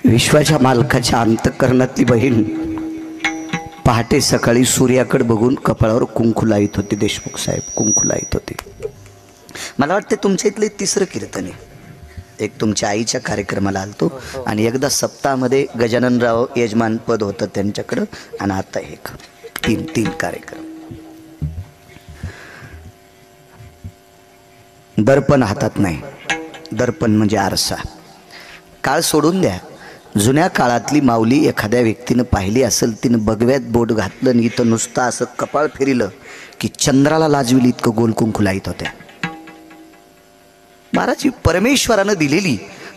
विश्वाच्या मालकाच्या अंतःकरणातली बहीण पहाटे सकाळी सूर्याकडे बघून कपाळावर कुंकू लाईत होते. देशमुख साहेब कुंकू लाईत होते. मला वाटते तुमच्या इथले तिसरं कीर्तन आहे. एक तुमच्या आईच्या कार्यक्रमाला आलतो आणि एकदा सप्ताहामध्ये गजाननराव यजमान पद होतं त्यांच्याकडं आणि आता एक तीन कार्यक्रम. दर्पण हातात नाही. दर्पण म्हणजे आरसा. काळ सोडून द्या. जुन्या काळातली माऊली एखाद्या व्यक्तीनं पाहिली असेल, तिनं बगव्यात बोट घातलं आणि इथं नुसतं असं कपाळ फिरिलं की चंद्राला लाजविल इतकं गोल कुंकू लाईत होत्या. महाराज परमेश्वरानं दिलेली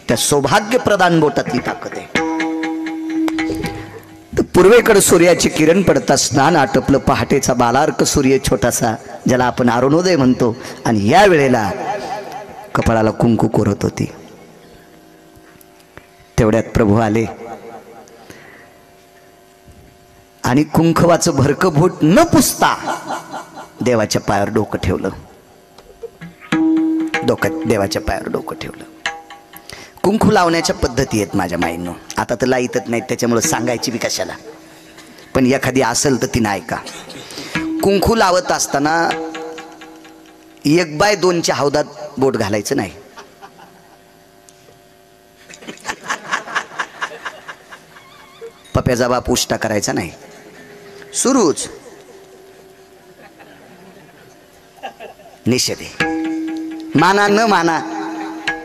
त्या सौभाग्य प्रदान बोटातली ताकद आहे. तर पूर्वेकडे सूर्याची किरण पडता स्नान आटपलं. पहाटेचा बालार्क सूर्य छोटासा ज्याला आपण अरुणोदय म्हणतो आणि या वेळेला कपाळाला कुंकू कोरत होती. तेवढ्यात प्रभू आले आणि कुंकवाचं भरकं बोट न पुसता देवाच्या पायावर डोकं ठेवलं. देवाच्या पायावर डोकं ठेवलं. कुंकू लावण्याच्या पद्धती आहेत माझ्या माईंनो. आता तर लाईतच नाहीत त्याच्यामुळे सांगायची बी कशाला, पण एखादी असेल तर तिनं ऐका. कुंकू लावत असताना 1/2च्या हौदात बोट घालायचं नाही. पप्याचा बाप उष्टा करायचा नाही. सुरूच निषेध आहे. माना न माना,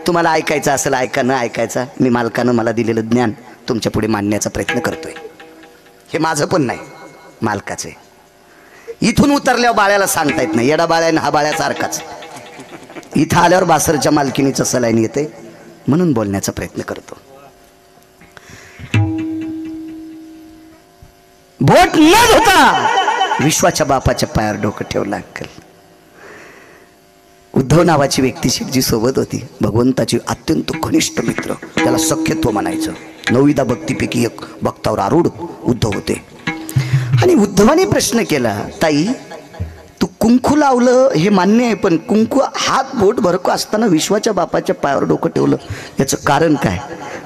तुम्हाला ऐकायचं असेल ऐका, न ऐकायचा मी मालकानं मला दिलेलं ज्ञान तुमच्या पुढे मांडण्याचा प्रयत्न करतोय. हे माझं पण नाही, मालकाचं आहे. इथून उतरल्यावर बाळ्याला सांगता येत नाही. येडा बाळ्यानं हा बाळ्यासारखाच. इथं आल्यावर बासरच्या मालकिनीचं सलाईन येते म्हणून बोलण्याचा प्रयत्न करतो. बोट न धुता विश्वाच्या बापाच्या पायावर डोकं ठेवलं. अंकल उद्धव नावाची व्यक्ती शिवजी सोबत होती. भगवंताची अत्यंत घनिष्ठ मित्र, त्याला सख्यत्व म्हणायचं. 9 भक्तीपैकी एक भक्तावर आरूढ उद्धव होते. आणि उद्धवाने प्रश्न केला, ताई तू कुंकू लावलं हे मान्य आहे, पण कुंकू हात बोट भरको असताना विश्वाच्या बापाच्या पायावर डोकं ठेवलं, याचं कारण काय?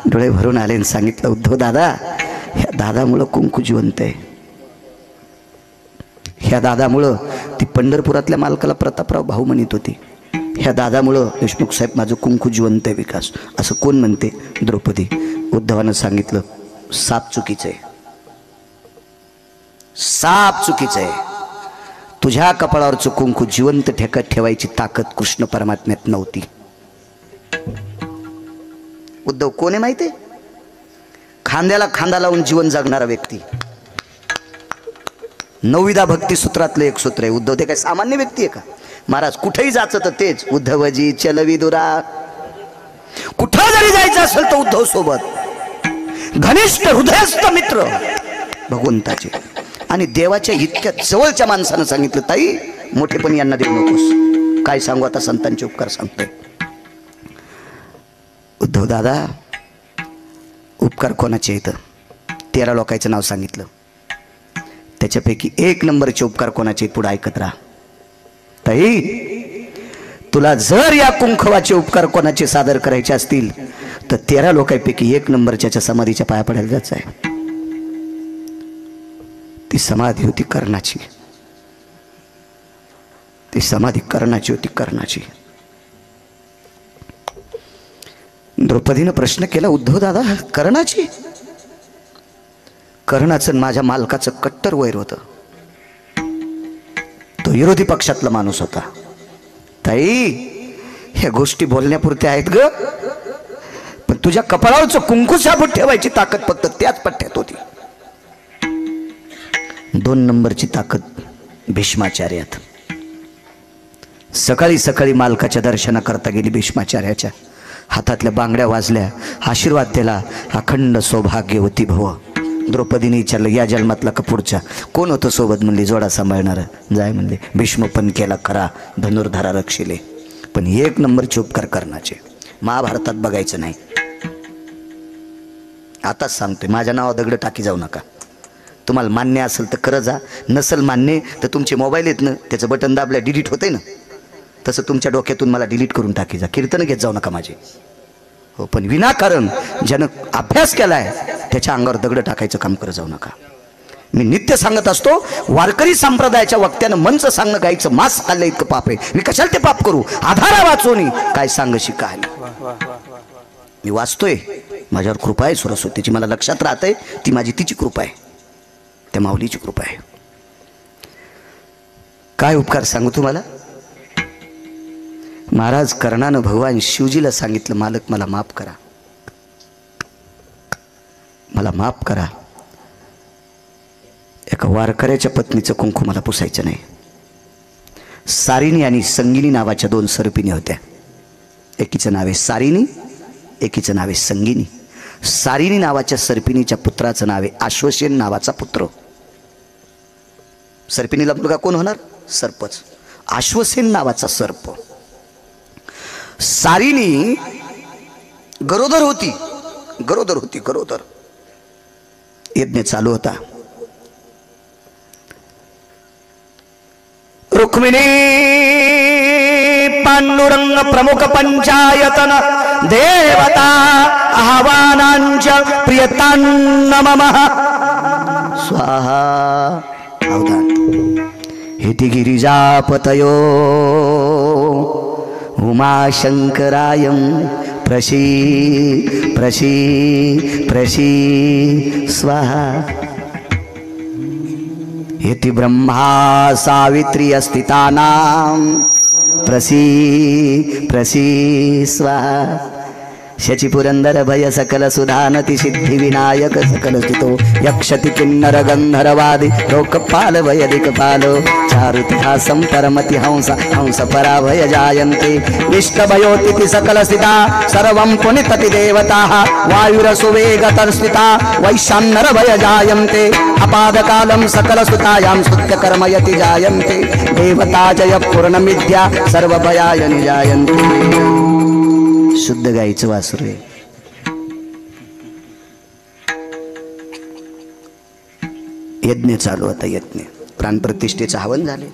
डोळे भरून आले आणि सांगितलं, उद्धव दादा, ह्या दादामुळं कुंकू जिवंत आहे. ह्या दादामुळं ती पंढरपुरातल्या मालकाला प्रतापराव भाऊ म्हणत होती. ह्या दादामुळं देशमुख साहेब माझं कुंकू जिवंत आहे विकास. असं कोण म्हणते? द्रौपदी. उद्धवानं सांगितलं, साप चुकीचं आहे. साप चुकीचं आहे. तुझ्या कपाळावरचं कुंकू जिवंत ठेवायची ताकद कृष्ण परमात्म्यात नव्हती. उद्धव कोण आहे माहिती आहे? खांद्याला खांदा लावून जीवन जगणारा व्यक्ती. 9 भक्तिसूत्रातलं एक सूत्र आहे. उद्धव ते काय सामान्य व्यक्ती आहे का? महाराज कुठेही जायचं तर तेच, उद्धवजी चलवी दुरा. कुठं जरी जायचं असेल तर उद्धव सोबत. घनिष्ठ हृदयस्थ मित्र भगवंताचे. आणि देवाच्या इतक्या जवळच्या माणसानं सांगितलं, ताई मोठेपण यांना देऊ नकोस. काय सांगू आता, संतांचे उपकार सांगतोय. उद्धव दादा, उपकार कोणाचे आहेत? 13 लोकांचं नाव सांगितलं. त्याच्यापैकी 1 नंबरचे उपकार कोणाचे आहेत? पुढे ऐकत राहा. ताई तुला जर या कुंकवाचे उपकार कोणाचे सादर करायचे असतील तर 13 लोकांपैकी 1 नंबरच्या समाधीच्या पाया पडायला जायचं आहे. ती समाधी होती कर्णाची. ती समाधी कर्णाची होती, कर्णाची. द्रौपदीनं प्रश्न केला, उद्धव दादा कर्णाची? कर्णाचं माझ्या मालकाचं कट्टर वैर होतं. तो विरोधी पक्षातला माणूस होता. ताई ह्या गोष्टी बोलण्यापुरत्या आहेत ग, पण तुझ्या कपाळावरचं कुंकू साबूत ठेवायची ताकद फक्त त्याच पठ्ठ्यात होती. 2 नंबरची ताकद भीष्माचार्यात. सकाळी सकाळी मालकाच्या दर्शनाकरता गेली. भीष्माचार्याच्या हातातल्या बांगड्या वाजल्या, आशीर्वाद दिला, अखंड सौभाग्यवती भव. द्रौपदीने विचारलं, या जन्मातला का पुढच्या? कोण होतं सोबत? म्हणली, जोडा सांभाळणार. जाय म्हणले. भीष्म पण केला खरा, धनुर्धारा रक्षिले. पण 1 नंबरचे उपकार कर्णाचे. महाभारतात बघायचं नाही. आताच सांगतोय, माझ्या नावा दगड टाकी जाऊ नका. तुम्हाला मान्य असेल तर करत जा, नसेल मान्य तर तुमचे मोबाईल आहेत ना, त्याचं बटन दाबल्या डिलीट होतंय ना, तसं तुमच्या डोक्यातून मला डिलीट करून टाकी जा. कीर्तन घेत जाऊ नका माझे. हो, पण विनाकारण ज्यानं अभ्यास केलाय त्याच्या अंगावर दगड टाकायचं काम करत जाऊ नका. मी नित्य सांगत असतो, वारकरी संप्रदायाच्या वक्त्यानं मंच सांगणं गायचं मांस खाल्लं इतकं पाप आहे. मी कशाला ते पाप करू? आधारा वाचून काय सांगशी काय. मी वाचतोय, माझ्यावर कृपा आहे सरस्वतीची, मला लक्षात राहतंय ती माझी तिची कृपा आहे, त्या माऊलीची कृपा आहे. काय उपकार सांगू तुम्हाला. महाराज कर्णानं भगवान शिवजीला सांगितलं, मालक मला माफ करा, मला माफ करा. एका वारकऱ्याच्या पत्नीचं कुंकू मला पुसायचं नाही. सारिणी आणि संगिनी नावाच्या 2 सर्पिणी होत्या. एकीचं नाव आहे सारिणी, एकीचं नाव आहे संगिनी. सारिणी नावाच्या सर्पिणीच्या पुत्राचं नाव आहे आश्वसेन नावाचा पुत्र. सर्पिणीला मुलगा कोण होणार? सर्पच. आश्वसेन नावाचा सर्प. सारिणी गरोदर होती, गरोदर. यज्ञ चालू होता. रुक्मिणी पांडुरंग प्रमुख पंचायतन देवता आह्वानांच प्रियतान्नमः स्वाहा. इति गिरिजापतयो उमाशंकरायं प्रसी स्वाहा. इति ब्रह्मा सावित्री अस्थितानां प्रसी स्वाहा. शची पुरंदर भय सकल सुधानति सिद्धि विनायक सकल स्थितो यक्षति किन्नर गंधर्वादि लोकपाल भय दिक्पालो चारुतिहासं परमति हंस हंस पराभय जायन्ते इष्टभयोतिथि सकल स्थिता सर्वं पुनितति देवताः वायुरसुवेगतर स्थिता वैशान्नर भय जायन्ते अपादकालं सकल सुतायां स्तुत्यकर्मयति जायन्ते देवता जय पूर्णमिद्या सर्वभयाय निजायन्ते. शुद्ध गाईचं वासरू आहे. यज्ञ चालू होता. यज्ञ प्राणप्रतिष्ठेचं हवन झाले,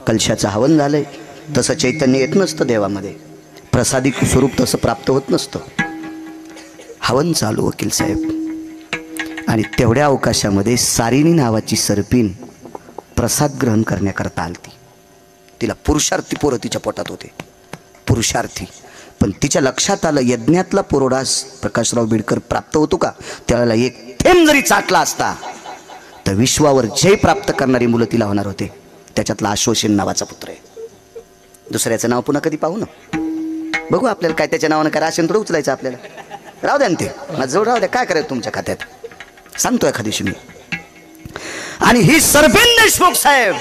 कलशाचं हवन झालंय. तसं चैतन्य येत नसतं देवामध्ये, प्रसादिक स्वरूप तसं प्राप्त होत नसतं. हवन चालू वकील साहेब. आणि तेवढ्या अवकाशामध्ये सारिणी नावाची सर्पिण प्रसाद ग्रहण करण्याकरता आलती. तिला पुरुषार्थी पोरं तिच्या पोटात होते, पुरुषार्थी. पण तिच्या लक्षात आलं यज्ञातला पुरोडास प्रकाशराव बिडकर प्राप्त होतो का, त्याला एक थेंब जरी चाटला असता तर विश्वावर जय प्राप्त करणारी मुलं तिला होणार होते. त्याच्यातला आश्वसेन नावाचा पुत्र आहे. दुसऱ्याचं नाव पुन्हा कधी पाहू ना, बघू आपल्याला काय त्याच्या नावानं काय राशन थोडं उचलायचं आपल्याला. राहू द्या ना ते माझं जवळ राहू द्या, काय करायचं तुमच्या खात्यात सांगतो एखाद्या दिवशी मी. आणि ही सर्पिण देशमुख साहेब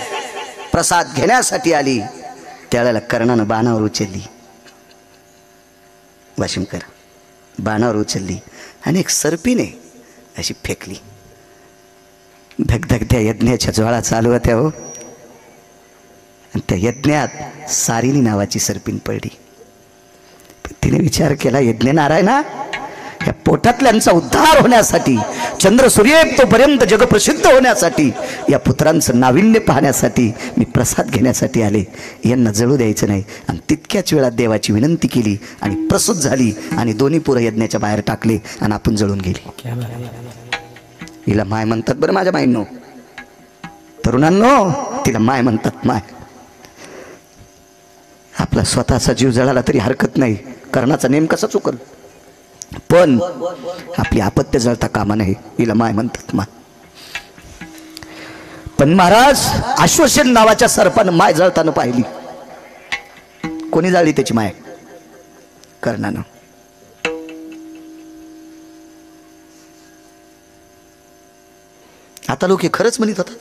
प्रसाद घेण्यासाठी आली. त्यावेळेला कर्णानं बाणावर उचलली, वाशिमकर बाणावर उचलली आणि एक सर्पिणे अशी फेकली. धगधगत्या यज्ञाच्या ज्वाळा चालू होत्या हो. आणि त्या यज्ञात सारिणी नावाची सर्पिण पडली. तिने विचार केला, यज्ञ नारायणा, या पोटातल्यांचा उद्धार होण्यासाठी, चंद्र सूर्य तोपर्यंत जगप्रसिद्ध होण्यासाठी, या पुत्रांचं नाविन्य पाहण्यासाठी मी प्रसाद घेण्यासाठी आले. यांना जळू द्यायचं नाही. आणि तितक्याच वेळात देवाची विनंती केली आणि प्रसूत झाली आणि दोन्ही पुरं यज्ञाच्या बाहेर टाकले आणि आपण जळून गेली. हिला माय म्हणतात बरं माझ्या माईंनो, तरुणांनो, तिला माय म्हणतात. माय. आपला स्वतःचा जीव जळाला तरी हरकत नाही, कर्णाचा नेम कसा चुकल, पण आपली आपत्य जळता कामा नाही. हिला माय म्हणतात. माय. पण महाराज आश्वसेन नावाच्या सर्पानं माय जळताना पाहिली. कोणी जाळली त्याची माय? कर्णानं. आता लोक हे खरंच म्हणत होतात.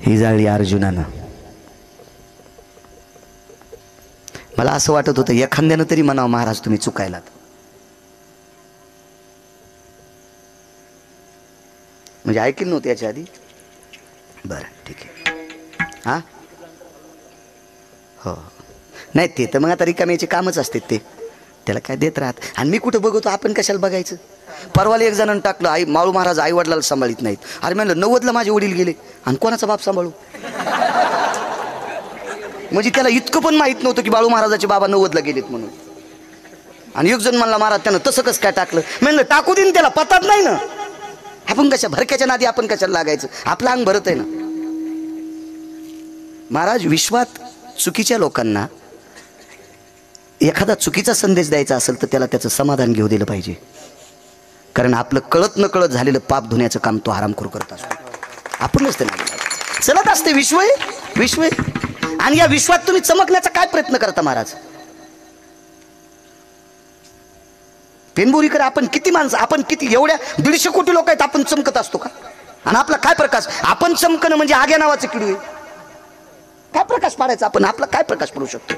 ही जाळली अर्जुनानं. मला असं वाटत होतं एखाद्यानं तरी म्हणावं, महाराज तुम्ही चुकायलात. म्हणजे ऐकलं नव्हतं याच्या आधी. बरं ठीक आहे. हां हो नाही ते तर मग आता रिकाम्याचे कामच असते ते, त्याला काय देत राहत. आणि मी कुठं बघतो, आपण कशाला बघायचं. परवाला एक जणांनी टाकलं, आई माळू महाराज आई वडिलाला सांभाळीत नाहीत. अरे म्हणलं 90ला माझे वडील गेले आणि कोणाचा बाप सांभाळू. म्हणजे त्याला इतकं पण माहित नव्हतं की बाळू महाराजाचे बाबा 90ला गेलेत म्हणून. आणि एक जण म्हणला महाराज त्यानं तसं कसं काय टाकलं. म्हणलं टाकू देईन त्याला, पतात नाही ना. आपण कशा भरक्याच्या नादी आपण कशाला लागायचं, आपलं अंग भरत आहे ना. महाराज विश्वात चुकीच्या लोकांना एखादा चुकीचा संदेश द्यायचा असेल तर त्याला त्याचं समाधान घेऊ दिलं पाहिजे. कारण आपलं कळत न कळत झालेलं पाप धुण्याचं काम तो हरामखोर करत असतो. आपणच ते नाही चलत असते विश्व आहे. आणि या विश्वात तुम्ही चमकण्याचा काय प्रयत्न करता महाराज. पेनबोरीकर आपण किती माणसं, आपण किती एवढ्या 150 कोटी लोक आहेत, आपण चमकत असतो का. आणि आपला काय प्रकाश, आपण चमकणं म्हणजे आग्या नावाचं किडू आहे. काय प्रकाश पाडायचा आपण, आपला काय प्रकाश पडू शकतो.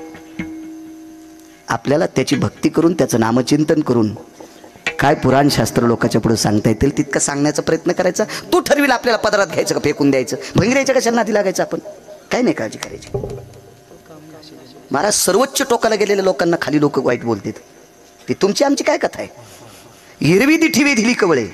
आपल्याला त्याची भक्ती करून त्याचं नामचिंतन करून काय पुराण शास्त्र लोकांच्या पुढे सांगता येतील तितकं सांगण्याचा प्रयत्न करायचा. तू ठरविल आपल्याला पदरात घ्यायचं का फेकून द्यायचं, भंगऱ्याच्या कशाला नादी लागायचं. आपण काय नाही काळजी करायची. महाराज सर्वोच्च टोकाला गेलेल्या लोकांना खाली लोक वाईट बोलतात. ती तुमची आमची काय कथा आहे. हिरवी दिठी वेधिली कवळे,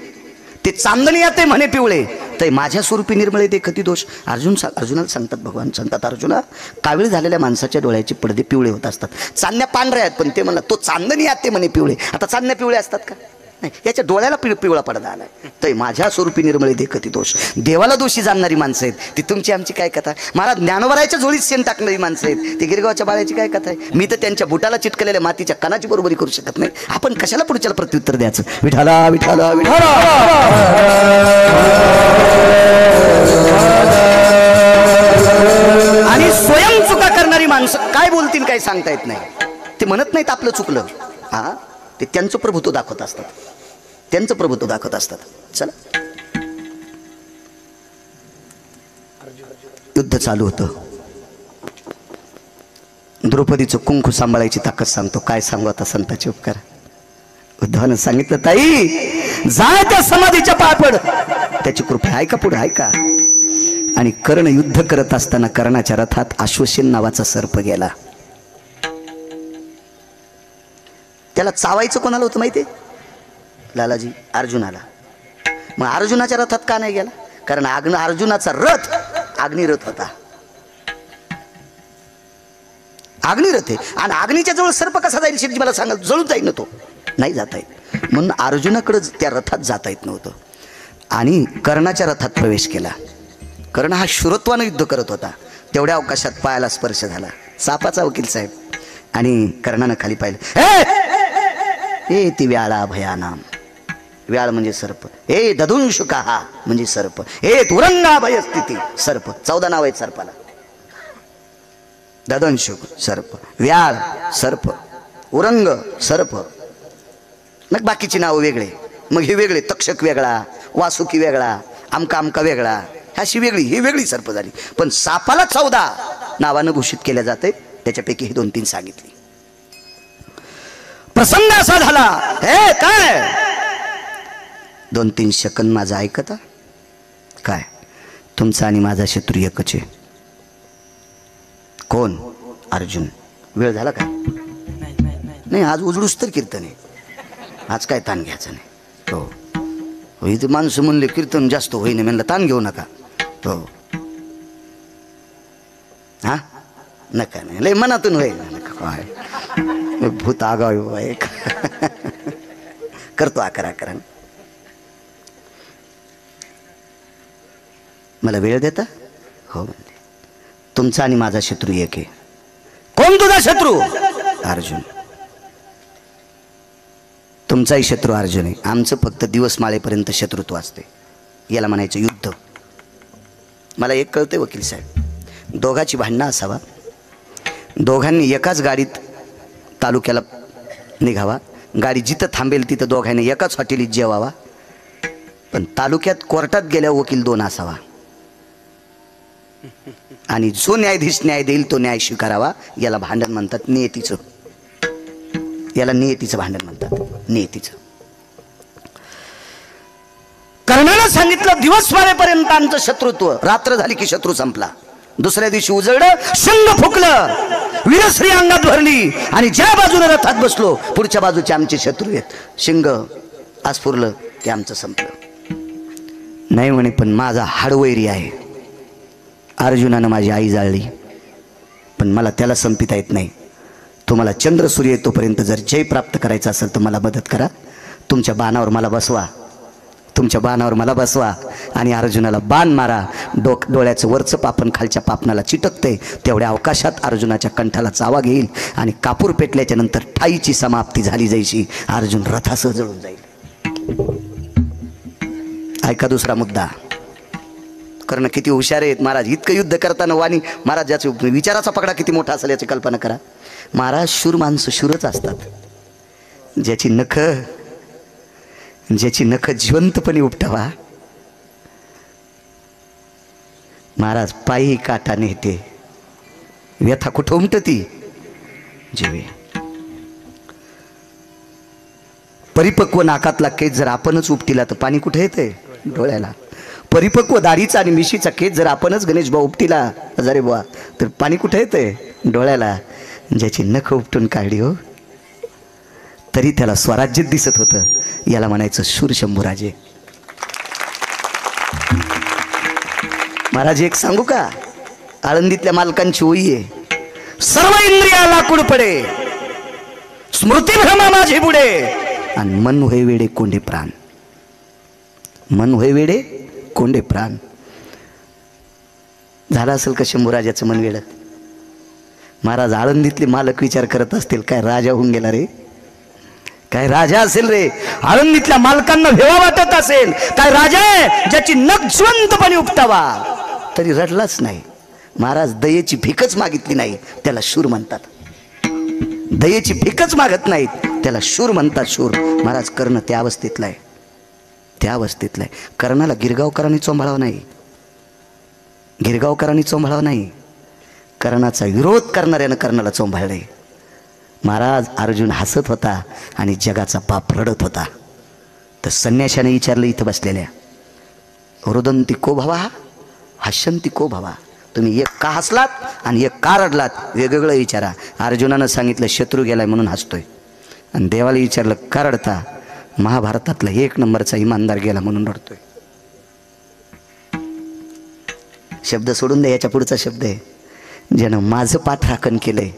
ते चांदणी याते म्हणे पिवळे, ते माझ्या स्वरूपी निर्मळे देखती दोष. अर्जुनाला सांगतात, भगवान सांगतात अर्जुना, कावीळ झालेल्या माणसाच्या डोळ्याचे पडदे पिवळे होत असतात. चांदण्या पांढऱ्या आहेत पण ते म्हणला तो चांदणी याते म्हणे पिवळे. आता चांदण्या पिवळे असतात का, नाही. याच्या डोळ्याला पिवळा पडदा आलाय. तर माझ्या स्वरूपी निर्मळे देखती दोष. देवाला दोषी जाणणारी माणसं आहेत ती तुमची आमची काय कथा. महाराज ज्ञानोबरायच्या झोळीत शेण टाकणारी माणसं आहेत ती गिरगावच्या बाळाची काय कथा आहे. मी तर त्यांच्या बुटाला चिटकलेल्या मातीच्या कणाची बरोबरी करू शकत नाही. आपण कशाला पुढच्याला प्रत्युत्तर द्यायचं. विठाला विठाला विठाला. आणि स्वयं चुका करणारी माणसं काय बोलतील काय सांगता येत नाही. ते म्हणत नाहीत आपलं चुकलं, हा ते त्यांचं प्रभुत्व दाखवत असतात, त्यांचं प्रभुत्व दाखवत असतात. चला युद्ध चालू होतं. द्रौपदीचं कुंकू सांभाळायची ताकद सांगतो. काय सांगू आता संतांचे उपकार. उद्धवानं सांगितलं ताई जाय त्या समाधीच्या पाय पड, त्याची कृपा आहे का पुढे आहे का. आणि कर्ण युद्ध करत असताना कर्णाच्या रथात अश्वसेन नावाचा सर्प गेला. त्याला चावायचं कोणाला होतं माहितीये, लालाजी अर्जुनाला. मग अर्जुनाच्या रथात का नाही गेला, कारण अर्जुनाचा रथ अग्निरथ होता. अग्निरथ आहे आणि अग्नीच्या जवळ सर्प कसा जाईल शेटजी मला सांगा. जळून जाईल ना तो, नाही जाता येत. म्हणून अर्जुनाकडे त्या रथात जाता येत नव्हतं आणि कर्णाच्या रथात प्रवेश केला. कर्ण हा शूरत्वानं युद्ध करत होता. तेवढ्या अवकाशात पायाला स्पर्श झाला. सापाचा वकील साहेब. आणि कर्णानं खाली पाहिलं. ए ती व्याळा भयानाम, व्याळ म्हणजे सर्प. ए दधुंशुका हा म्हणजे सर्प. ए तुरंगा भयस्थिती सर्प. 14 नाव आहेत सर्पाला. ददंशुक सर्प, व्याळ सर्प, उरंग सर्प, मग बाकीची नावं वेगळे. मग हे वेगळे, तक्षक वेगळा, वासुकी वेगळा, आमका आमका वेगळा, ह्याशी वेगळी, ही वेगळी सर्प झाली. पण सापाला 14 नावानं घोषित केल्या जाते. त्याच्यापैकी ही 2-3 सांगितली. प्रसंग असा झाला, हे काय 2-3 सेकंद माझा ऐकता. काय तुमचा आणि माझा शत्रू एकच आहे. कोण, अर्जुन. वेळ झाला का, नाही आज उजळूस तर कीर्तन आहे. आज काय ताण घ्यायचं नाही. हो इथे माणसं म्हणले कीर्तन जास्त होईन, म्हणलं ताण घेऊ नका. हो हा नका, नाही लय मनातून होईल. काय भूत आगाव एक करतो 11 मला वेळ देता. हो म्हणते तुमचा आणि माझा शत्रू एक आहे. कोण तुझा शत्रू, अर्जुन. तुमचाही शत्रू अर्जुन आहे. आमचं फक्त दिवस माळेपर्यंत शत्रुत्व असते. याला म्हणायचं युद्ध. मला एक कळते वकील साहेब, दोघाची भांडणं असावा, दोघांनी एकाच गाडीत तालुक्याला निघावा, गाडी जिथं थांबेल तिथं दोघांनी एकाच हॉटेलीत जेवावा, पण तालुक्यात कोर्टात गेल्यावर वकील 2 असावा आणि जो न्यायाधीश न्याय देईल तो न्याय स्वीकारावा. याला भांडण म्हणतात नियतीचं. याला नियतीचं भांडण म्हणतात, नियतीचं. कर्णाला सांगितलं दिवस मारेपर्यंत आमचं शत्रुत्व, रात्र झाली की शत्रू संपला. दुसऱ्या दिवशी उजळलं, शंग फुकलं, वीरश्री अंगात भरली आणि ज्या बाजूने रथात बसलो पुढच्या बाजूचे आमचे शत्रू आहेत. शिंग आस्फुरलं ते आमचं संपलं. नाही म्हणे पण माझा हाडवैरी आहे. अर्जुनानं माझी आई जाळली पण मला त्याला संपिता येत नाही. तुम्हाला चंद्र सूर्य येतोपर्यंत जर जय प्राप्त करायचं असेल तर मला मदत करा. तुमच्या बाणावर मला बसवा, तुमच्या बाणावर मला बसवा आणि अर्जुनाला बाण मारा. डोळ्याचं वरचं पापण खालच्या पापणाला चिटकते. तेवढ्या अवकाशात अर्जुनाच्या कंठाला चावा घेईल आणि कापूर पेटल्याच्या नंतर ठाईची समाप्ती झाली जायची. अर्जुन रथासह जळून जाईल. ऐका दुसरा मुद्दा. कर्ण किती हुशार आहेत महाराज. इतकं युद्ध करताना वाणी महाराज ज्याचा विचाराचा पकडा किती मोठा असेल याची कल्पना करा. महाराज शूर माणसं शूरच असतात. ज्याची नख जिवंतपणे उपटावा महाराज पायी काटा नेते. व्यथा कुठं उमटती जीवे. परिपक्व नाकातला केस जर आपणच उपटिला तर पाणी कुठे येते डोळ्याला. परिपक्व दाढीचा आणि मिशीचा केस जर आपणच गणेश भाऊ उपटिला हजारे बुवा तर पाणी कुठे येते डोळ्याला. ज्याची नख उपटून काढली हो तरी त्याला स्वराज्य दिसत होतं. याला म्हणायचं शूर शंभूराजे. महाराज एक सांगू का. आळंदीतल्या मालकांची ओळी आहे. सर्व इंद्रिया लाकूड पडे, स्मृती भ्रमा माझी बुडे, आणि मन होय वेडे कोंडे प्राण. मन होय वेडे कोंडे प्राण. झालं असेल का शंभूराजाचं मन वेड. महाराज आळंदीतले मालक विचार करत असतील काय राजा होऊन गेला रे, काय राजा असेल रे. आळंदीतल्या मालकांना भेवा वाटत असेल काय राजा आहे ज्याची नख जिवंतपणे उपटावा तरी रडलाच नाही. महाराज दयेची भीकच मागितली नाही त्याला शूर म्हणतात. दयेची भीकच मागत नाहीत त्याला शूर म्हणतात. शूर महाराज कर्ण त्या अवस्थेतला आहे. त्या अवस्थेतला आहे. कर्णाला गिरगावकरांनी चोंभाळावं नाही. गिरगावकरांनी चोंभाळावं नाही. कर्णाचा विरोध करणाऱ्यानं कर्णाला चोंभाळले. महाराज अर्जुन हसत होता आणि जगाचा पाप रडत होता. तर संन्याशाने विचारलं इथं बसलेल्या, रुदंती को भवा हसंती को भवा. तुम्ही एक का हसलात आणि एक का रडलात वेगवेगळं विचारा. अर्जुनानं सांगितलं शत्रू गेलाय म्हणून हसतोय. आणि देवाला विचारलं का रडता. महाभारतातला 1 नंबरचा इमानदार गेला म्हणून रडतोय. शब्द सोडून द्या. याच्या पुढचा शब्द आहे, ज्यानं माझं पाठराखण केलंय,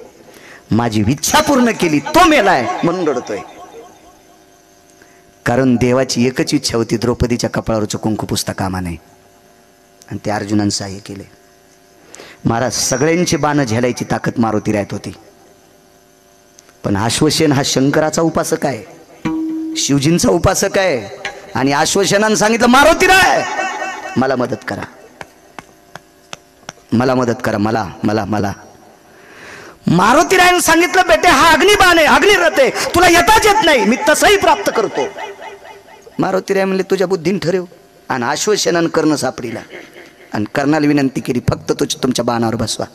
माझी इच्छा पूर्ण केली तो मेलाय म्हणून रडतोय. कारण देवाची एकच इच्छा होती, द्रौपदीच्या कपाळावरचं कुंकू पुसता कामा नये. आणि ते अर्जुनानं सहाय्य केले. महाराज सगळ्यांची बाणं झेलायची ताकद मारुती राहत होती. पण आश्वसेन हा शंकराचा उपासक आहे, शिवजींचा उपासक आहे. आणि आश्वसेनानं सांगितलं मारुती राय मला मदत करा, मला मदत करा, मला मला मला. मारुती रायनं सांगितलं बेटे हा अग्निबाण आहे, अग्निरथ आहे, तुला येताच येत नाही, मी तसंही प्राप्त करतो. मारुती राय म्हणले तुझ्या बुद्धीन ठरव. आणि आश्वसेनानं कर्ण सापडीला आणि कर्णाला विनंती केली फक्त तुमच्या बाणावर बसवा.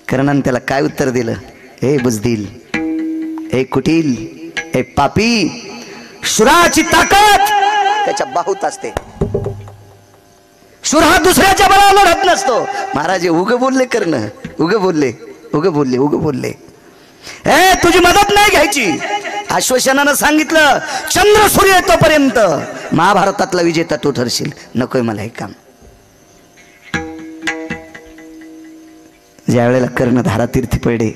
कर्णानं त्याला काय उत्तर दिलं, हे बुजदिल, हे कुटील, हे पापी, शूराची ताकद त्याच्या बाहूत असते. शूर हा दुसऱ्याच्या बळावर लढत नसतो. महाराज उग बोलले कर्ण, उग बोलले, उग बोलले, उग बोलले. ए तुझी मदत नाही घ्यायची. आश्वसनानं सांगितलं चंद्र सूर्य येतोपर्यंत महाभारतातला विजेता तू ठरशील. नकोय मला हे काम. ज्या वेळेला कर्ण धारातीर्थी पडले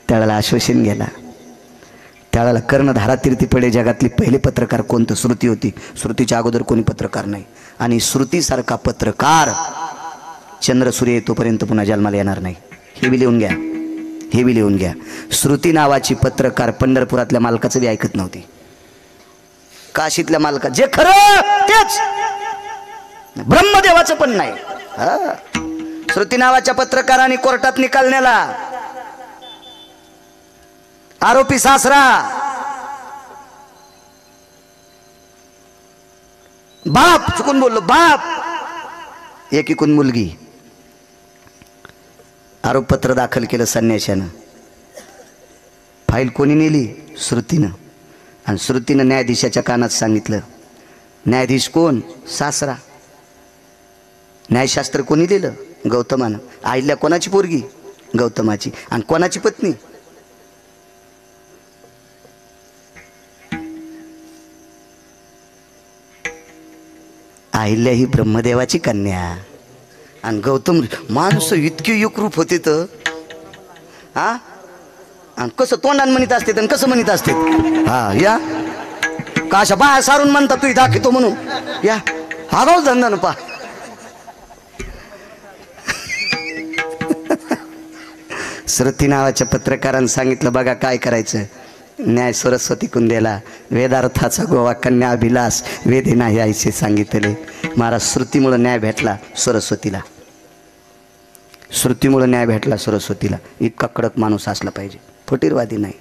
त्यावेळेला आश्वासन गेला. त्यावेळेला कर्ण धारातीर्थी पडे. जगातली पहिले पत्रकार कोणतं श्रुती होती. श्रुतीच्या अगोदर कोणी पत्रकार नाही. आणि श्रुतीसारखा पत्रकार चंद्र सूर्य येतोपर्यंत पुन्हा जन्माला येणार नाही. हे बी लिहून घ्या, हे बी लिहून घ्या. श्रुती नावाची पत्रकार पंढरपुरातल्या मालकाचं बी ऐकत नव्हती. काशीतल्या मालका जे खरं तेच, ब्रह्मदेवाचं पण नाही. श्रुती नावाच्या पत्रकारांनी कोर्टात निकालण्याला आरोपी सासरा, बाप, चुकून बोललो बाप, एकीकून मुलगी. आरोपपत्र दाखल केलं संन्याशानं. फाईल कोणी नेली, श्रुतीनं. आणि श्रुतीनं न्यायाधीशाच्या कानात सांगितलं. न्यायाधीश कोण, सासरा. न्यायशास्त्र कोणी दिलं, गौतमानं. आईला कोणाची पोरगी, गौतमाची. आणि कोणाची पत्नी, अहिल्या ही ब्रह्मदेवाची कन्या. आणि गौतम माणसं इतकी एकरूप होते तर हा, आणि कसं तोंडान म्हणत असते आणि कसं म्हणत असते हा या का अशा बाहेर सारून म्हणतात तू दाखवतो म्हणून या आगाव धंदा न पा. श्रुती नावाच्या पत्रकारांनी सांगितलं बघा काय करायचं. न्याय सरस्वती कुंदेला वेदार्थाचा गोवा कन्या अभिलास वेदे नाही आईचे सांगितले. महाराज श्रुतीमुळे न्याय भेटला सरस्वतीला, श्रुतीमुळे न्याय भेटला सरस्वतीला. इतका कडक माणूस असला पाहिजे. फटीरवादी नाही,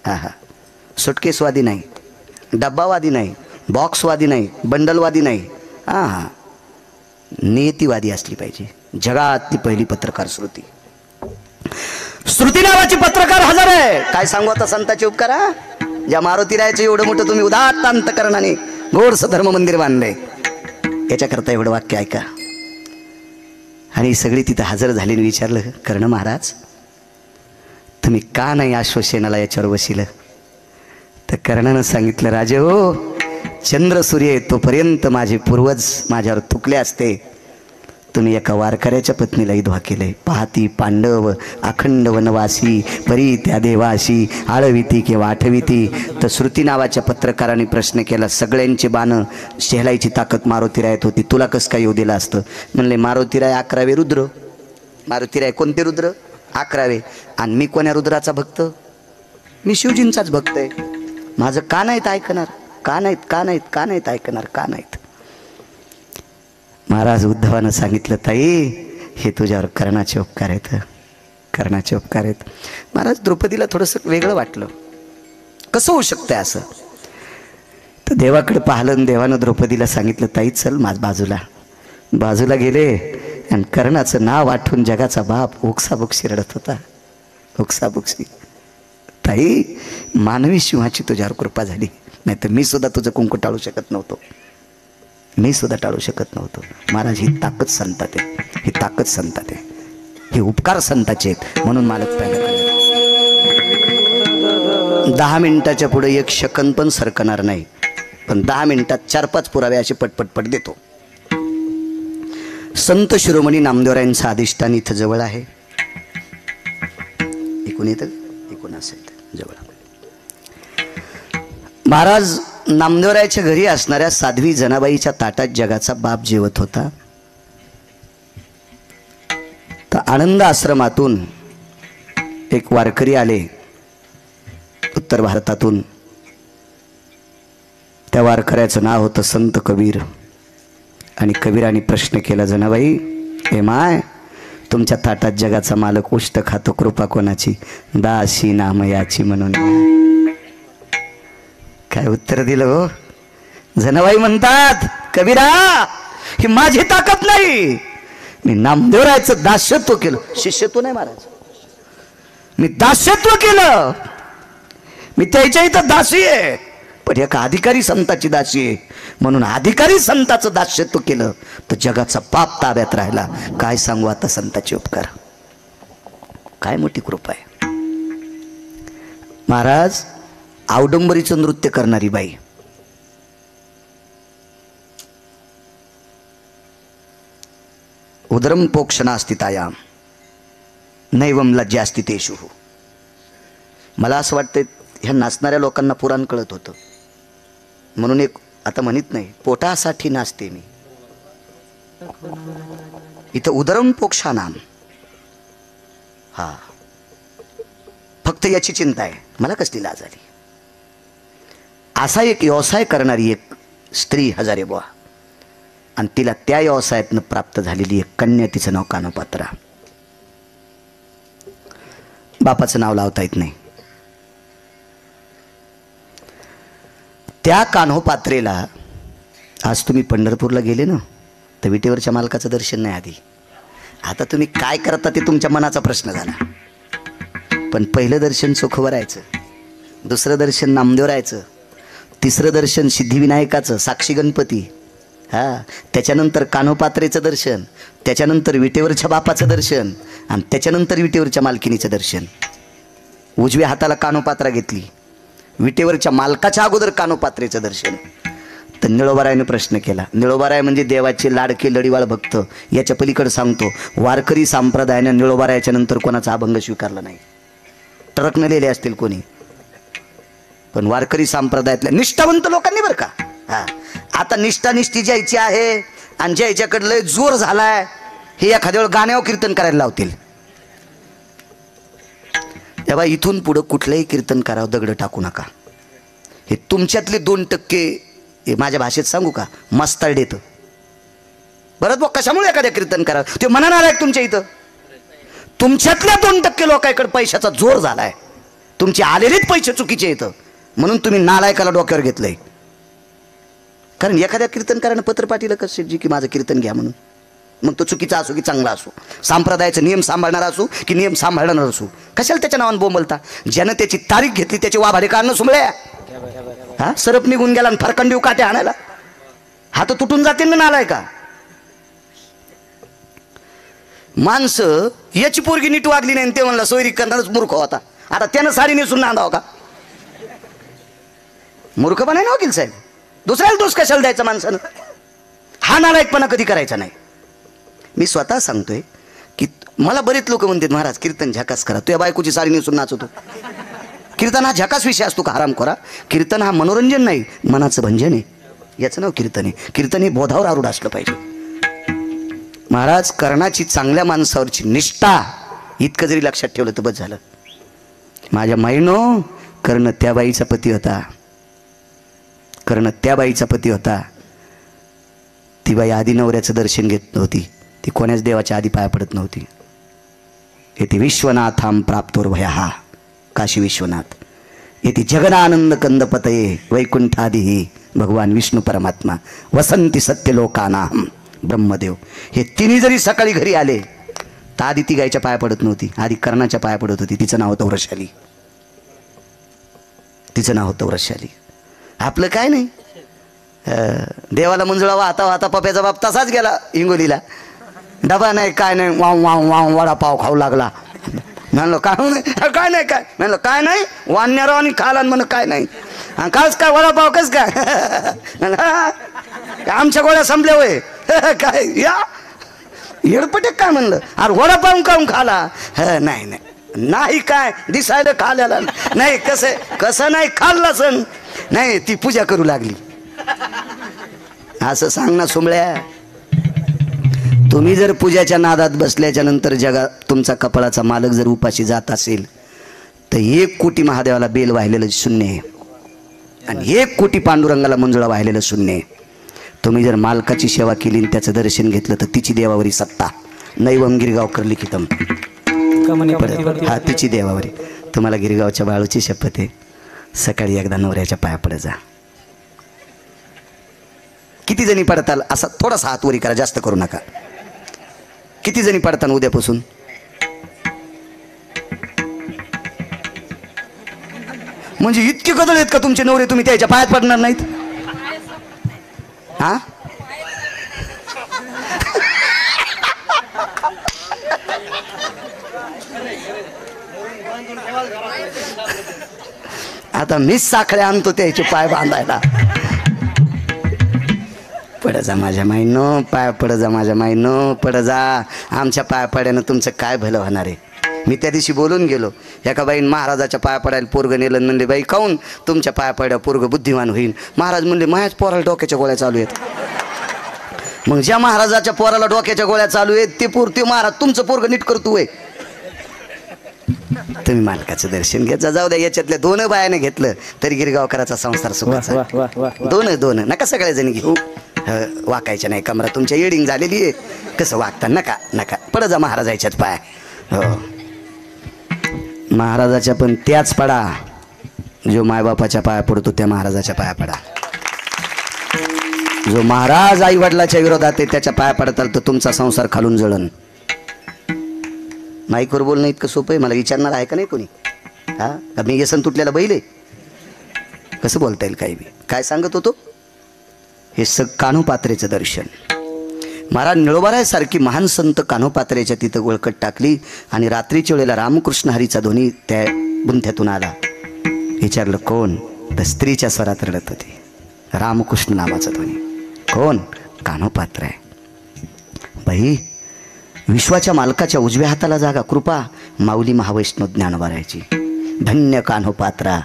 हा हा, सुटकेसवादी नाही, डब्बावादी नाही, बॉक्सवादी नाही, बंडलवादी नाही, हा हा, नियतीवादी असली पाहिजे. जगातली पहिली पत्रकार श्रुती. श्रुती नावाची पत्रकार हजार आहे. काय सांगू आता संतांचे उपकार. ज्या मारुतीरायाचं एवढं मोठं तुम्ही उदात्त अंतकरणाने गोडस धर्म मंदिर बांधले, याच्याकरता एवढं वाक्य ऐका. आणि सगळी तिथं हजर झाली. विचारलं कर्ण महाराज तुम्ही का नाही आश्वसेनाला याच्यावर बसिलं. तर कर्णानं सांगितलं राजे हो, चंद्र सूर्य तोपर्यंत माझे पूर्वज माझ्यावर थुकले असते. तुम्ही एका वारकऱ्याच्या पत्नीला विधवा केले. पाहती पांडव अखंड वनवासी परी त्या देवाशी आळविती किंवा आठविती. तर श्रुती नावाच्या पत्रकाराने प्रश्न केला. सगळ्यांची बाणं शेलायची ताकद मारुतीरायात होती, तुला कसं काय येऊ दिलं असतं. म्हणले मारुतीराय 11वे रुद्र. मारुतीराय कोणते रुद्र? 11वे. आणि मी कोण्या रुद्राचा भक्त? मी शिवजींचाच भक्त आहे. माझं का नाहीत ऐकणार, का नाहीत, का नाहीत, का नाहीत ऐकणार, का नाहीत. महाराज उद्धवानं सांगितलं ताई हे तुझ्यावर कर्णाचे उपकार आहेत, कर्णाचे उपकार आहेत. महाराज द्रौपदीला थोडंसं वेगळं वाटलं. कसं होऊ शकतंय असं. तर देवाकडे पाहिलं आणि देवानं द्रौपदीला सांगितलं ताई चल माझ बाजूला. बाजूला गेले आणि कर्णाचं नाव आठवून जगाचा बाप ओक्साबोक्शी रडत होता. ओक्साबोक्शी. ताई मानवी सिंहाची तुझ्यावर कृपा झाली, नाही तर मी सुद्धा तुझं कुंकू टाळू शकत नव्हतो, मी सुद्धा टाळू शकत नव्हतो. महाराज ही ताकद संतात आहे, ही ताकद संतात आहे, हे उपकार संताचे आहेत. म्हणून मालक पहिलं 10 मिनिटाच्या पुढे 1 सेकंद पण सरकणार नाही, पण 10 मिनिटात 4-5 पुरावे असे पटपटपट देतो. संत शिरोमणी नामदेवरायांचं अधिष्ठान इथं जवळ आहे. एकूण येतं एकूण असेल जवळ. महाराज नामदेवरायाच्या घरी असणाऱ्या साध्वी जनाबाईच्या ताटात जगाचा बाप जेवत होता. तर आनंद आश्रमातून एक वारकरी आले उत्तर भारतातून. त्या वारकऱ्याचं नाव होतं संत कबीर. आणि कबीराने प्रश्न केला जनाबाई हे माय तुमच्या ताटात जगाचा मालक उष्ट खातो, कृपा कोणाची? दासी नामयाची म्हणून. काय उत्तर दिलं हो. जनाबाई म्हणतात कबीरा ही माझी ताकद नाही, मी नामदेवरायाचं दास्यत्व केलं. शिष्यत्व नाही महाराज, मी दास्यत्व केलं. मी त्याच्या इथं दासी आहे, पण एका अधिकारी संताची दासी आहे. म्हणून अधिकारी संताचं दास्यत्व केलं तर जगाचा पाप ताब्यात राहिला. काय सांगू आता संताचे उपकार, काय मोठी कृपा आहे. महाराज औडंबरीचं नृत्य करणारी बाई, उदरम पोक्षणास्तितायाम नैवम लज्जास्तितेषु. मला असं वाटतं ह्या नाचणाऱ्या लोकांना पुराण कळत होतं म्हणून एक आता म्हणत नाही पोटासाठी नाचते मी. इथं उदरम पोक्षानाम, हा फक्त याची चिंता आहे मला कसली लाज आली. असा एक व्यवसाय करणारी एक स्त्री हजारे बुवा, आणि तिला त्या व्यवसायातनं प्राप्त झालेली एक कन्या, तिचं नाव कानोपात्रा. बापाचं नाव लावता येत नाही. त्या कान्होपात्रेला आज तुम्ही पंढरपूरला गेले ना तर विटेवरच्या मालकाचं दर्शन नाही आधी. आता तुम्ही काय करता ते तुमच्या मनाचा प्रश्न झाला. पण पहिलं दर्शन चोखवरायचं, दुसरं दर्शन नामदेवरायचं, तिसरं दर्शन सिद्धिविनायकाचं साक्षी गणपती, हा त्याच्यानंतर कान्होपात्रेचं दर्शन, त्याच्यानंतर विटेवरच्या बापाचं दर्शन, आणि त्याच्यानंतर विटेवरच्या मालकिनीचं दर्शन. उजव्या हाताला कान्होपात्रा घेतली, विटेवरच्या मालकाच्या अगोदर कान्होपात्रेचं दर्शन, तर निळोबारायाने प्रश्न केला. निळोबाराय म्हणजे देवाचे लाडके लढीवाळ भक्त. याच्या पलीकडे सांगतो, वारकरी संप्रदायाने निळोबारायाच्या नंतर कोणाचा अभंग स्वीकारला नाही. टरकलेले असतील कोणी, पण वारकरी संप्रदायातल्या निष्ठावंत लोकांनी बरं का. हा, आता निष्ठानिष्ठी ज्याची आहे आणि ज्याच्याकडे लय जोर झालाय हे एखाद्या वेळ गाण्यावर कीर्तन करायला लावतील. तेव्हा इथून पुढं कुठलंही कीर्तन करावं दगड टाकू नका. हे तुमच्यातले 2% हे माझ्या भाषेत सांगू का, मस्तार्ड येतं. बरं बघ कशामुळे एखाद्या कीर्तन करावं ते म्हणा नालायक तुमच्या इथं. तुमच्यातल्या 2% लोकांकडे पैशाचा जोर झालाय. तुमचे आलेलेच पैसे चुकीचे येतं म्हणून तुम्ही नालायकाला डोक्यावर घेतलंय. कारण एखाद्या कीर्तनकारानं पत्र पाठवलं कसं जी की माझं कीर्तन घ्या म्हणून, मग तो चुकीचा असो की चांगला असो, संप्रदायाचा नियम सांभाळणारा असो की नियम सांभाळणार असो, कशाला त्याच्या नावानं बोंबलता. ज्यानं त्याची तारीख घेतली त्याचे वाभाडे काढणं सुमळ्या. हा, सरप निघून गेला आणि फरकंडीव काटे आणायला हात तुटून जातील ना नालायका. माणसं याची पोरगी नीट वागली नाही ते म्हणला सोयरी करणारच मूर्ख होता. आता त्यानं साडी नेसून नांदाव का? मूर्खपणा नाही वकील साहेब. दुसऱ्याला दोष कशाला द्यायचा माणसानं? हा नालायकपणा कधी करायचा नाही. मी स्वतः सांगतोय की मला बरेच लोक म्हणतात महाराज कीर्तन झकास करा, तुझ्या बायकोची साडी नेसून नाचवतो. कीर्तन हा झकास विषय असतो का हराम खोरा? कीर्तन हा मनोरंजन नाही, मनाचं भंजन आहे. याचं नाव कीर्तन आहे. कीर्तन हे बोधावर आरूढ असलं पाहिजे. महाराज कर्णाची चांगल्या माणसावरची निष्ठा इतकं जरी लक्षात ठेवलं तर बस झालं. माझ्या माईनो, कर्ण त्या बाईचा पती होता. कर्ण त्या बाईचा पती होता. ती बाई आधी नवऱ्याचं दर्शन घेत नव्हती. ती कोण्याच देवाच्या आधी पाया पडत नव्हती. येथे विश्वनाथाम प्राप्तोर भया, काशी विश्वनाथ. येथे जगदानंद कंदपतये वैकुंठादिही भगवान विष्णू परमात्मा वसंती सत्यलोकानाम ब्रह्मदेव. हे तिन्ही जरी सकाळी घरी आले तर आधी ती गायच्या पाया पडत नव्हती, आधी कर्णाच्या पाया पडत होती. तिचं नाव होतं वृषाली. तिचं नाव होतं वृषाली. आपलं काय नाही, देवाला मंजुळा वाहता वाहता पप्याचा बाप तसाच गेला हिंगोलीला. डबा नाही काय नाही, वाव वाव वाव वडापाव खाऊ लागला. म्हणलं काय नाही काय नाही काय म्हणलं काय नाही वाण्याराव आणि खाला म्हण काय नाही काच काय वडापाव कस काय आमच्या गोळ्या संपल्या वय काय या येडपटे काय म्हणलं. अरे वडापाव काऊन खाला? नाही नाही नाही काय दिसायला खाल्याला नाही. कसं नाही खाल्ला सण नाही. ती पूजा करू लागली. असं सांग ना सुमळ्या. तुम्ही जर पूजाच्या नादात बसल्याच्या नंतर जगात तुमचा कपाळाचा मालक जर उपाशी जात असेल तर 1 कोटी महादेवाला बेल वाहिलेलं शून्य आहे आणि 1 कोटी पांडुरंगाला मंजुळा वाहिलेलं शून्य आहे. तुम्ही जर मालकाची सेवा केली आणि त्याचं दर्शन घेतलं तर तिची देवावरी सत्ता. नैवम गिरगावकर लिखितम. हा तिची देवावरी. तुम्हाला गिरगावच्या बाळूची शपथ आहे, सकाळी एकदा नवऱ्याच्या पाया पडत जा. किती जणी पडताल असा थोडासा हात वरी करा, जास्त करू नका. किती जणी पडताल उद्यापासून? म्हणजे इतके कदळ आहेत का तुमचे नवरे, तुम्ही त्याच्या पायात पडणार नाहीत? हा आता मीच साखळ्या आणतो त्याचे पाय बांधायला. पड जा माझ्या माईनो, पाय पड जा माझ्या माईनो, पड जा. आमच्या पाया पड्यानं तुमचं काय भलं होणार आहे? मी त्या दिवशी बोलून गेलो, एका बाईन महाराजाच्या पाया पडायला पोरग नेलं. म्हणले बाई काऊन? तुमच्या पाया पड्या पोरग बुद्धिमान होईल. महाराज म्हणले माझ्याच पोराला डोक्याच्या गोळ्या चालू आहेत. मग ज्या महाराजाच्या पोराला डोक्याच्या गोळ्या चालू आहेत ते महाराज तुमचं पोरग नीट करतो आहे. तुम्ही मालकाचं दर्शन घेत जा. जाऊ द्या, याच्यातल्या 2 बायाने घेतलं तरी गिरगावकराचा संसार सुखाचा. 2 नका सगळ्याजणी घेऊ. वाकायच्या नाही कमरा तुमच्या येडिंग झालेली आहे. कसं वागता? नका नका. पड जा महाराजाच्याच पाय. हो महाराजाच्या पण त्याच पडा जो मायबापाच्या पाया पडतो. त्या महाराजाच्या पाया पडा. जो महाराज आई वडिलाच्या विरोधात आहे त्याच्या पाया पडताल तर तुमचा संसार खालून जळण. माईकवर बोलणं इतकं सोपं आहे? मला विचारणार आहे का नाही कोणी? हा का मी व्यसन तुटलेला बैल आहे? कसं बोलता येईल काही बी? काय सांगत होतो? हे कान्होपात्रेचं दर्शन. महाराज निळोबारायसारखी महान संत कान्होपात्रेच्या तिथं वळकट टाकली आणि रात्रीच्या वेळेला रामकृष्ण हरीचा ध्वनी त्या बुंथ्यातून आला. विचारलं कोण? तर स्त्रीच्या स्वरात रडत होती. रामकृष्ण नावाचा ध्वनी. कोण? कान्होपात्र आहे. बाई, विश्वाच्या मालकाच्या उजव्या हाताला जागा कृपा माऊली महावैष्णव ज्ञानोबारायची. धन्य कान्होपात्रा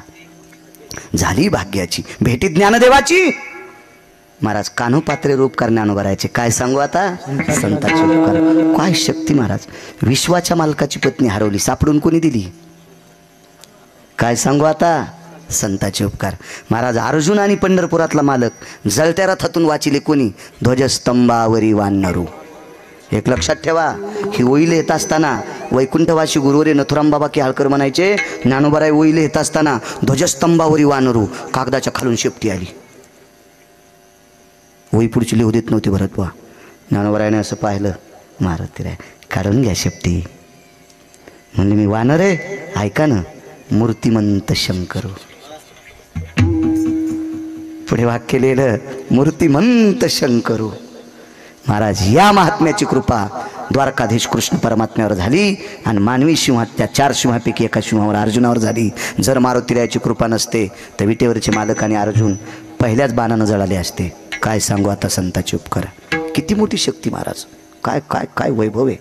झाली भाग्याची, भेटी ज्ञानदेवाची. महाराज कान्होपात्रे रूपकार ज्ञानोबारायचे. काय सांगू आता, संतांचे उपकार. काय शक्ती महाराज. विश्वाच्या मालकाची पत्नी हरवली, सापडून कोणी दिली? काय सांगू आता, संतांचे उपकार. महाराज अर्जुन आणि पंढरपुरातला मालक जळत्या रथातून वाचिले कोणी? ध्वजस्तंभावरी वानरू. एक लक्षात ठेवा, ही ओईले येत असताना वैकुंठवासी गुरुवरे नथुराम बाबा केहाळकर म्हणायचे, ज्ञानोबाराय ओईले येत असताना ध्वजस्तंभावरी वानरू. कागदाच्या खालून शेपटी आली. ओई पुढची लिहू देत नव्हती भरत बुवा. ज्ञानोबारायने असं पाहिलं, मारुती राय काढून घ्या शेपटी. म्हणजे मी वानर आहे, ऐका ना, मूर्तिमंत शंकरू. पुढे वाक्य लिहिलं, मूर्तिमंत शंकरू. महाराज या महात्म्याची कृपा द्वारकाधीश कृष्ण परमात्म्यावर झाली आणि मानवी सिंहात त्या 4 सिंहापैकी एका सिंहावर अर्जुनावर झाली. जर मारुतीरायाची कृपा नसते तर विटेवरचे मालक आणि अर्जुन पहिल्याच बाणानं जळाले असते. काय सांगू आता संतांचे उपकार. किती मोठी शक्ती महाराज. काय काय काय वैभव आहे.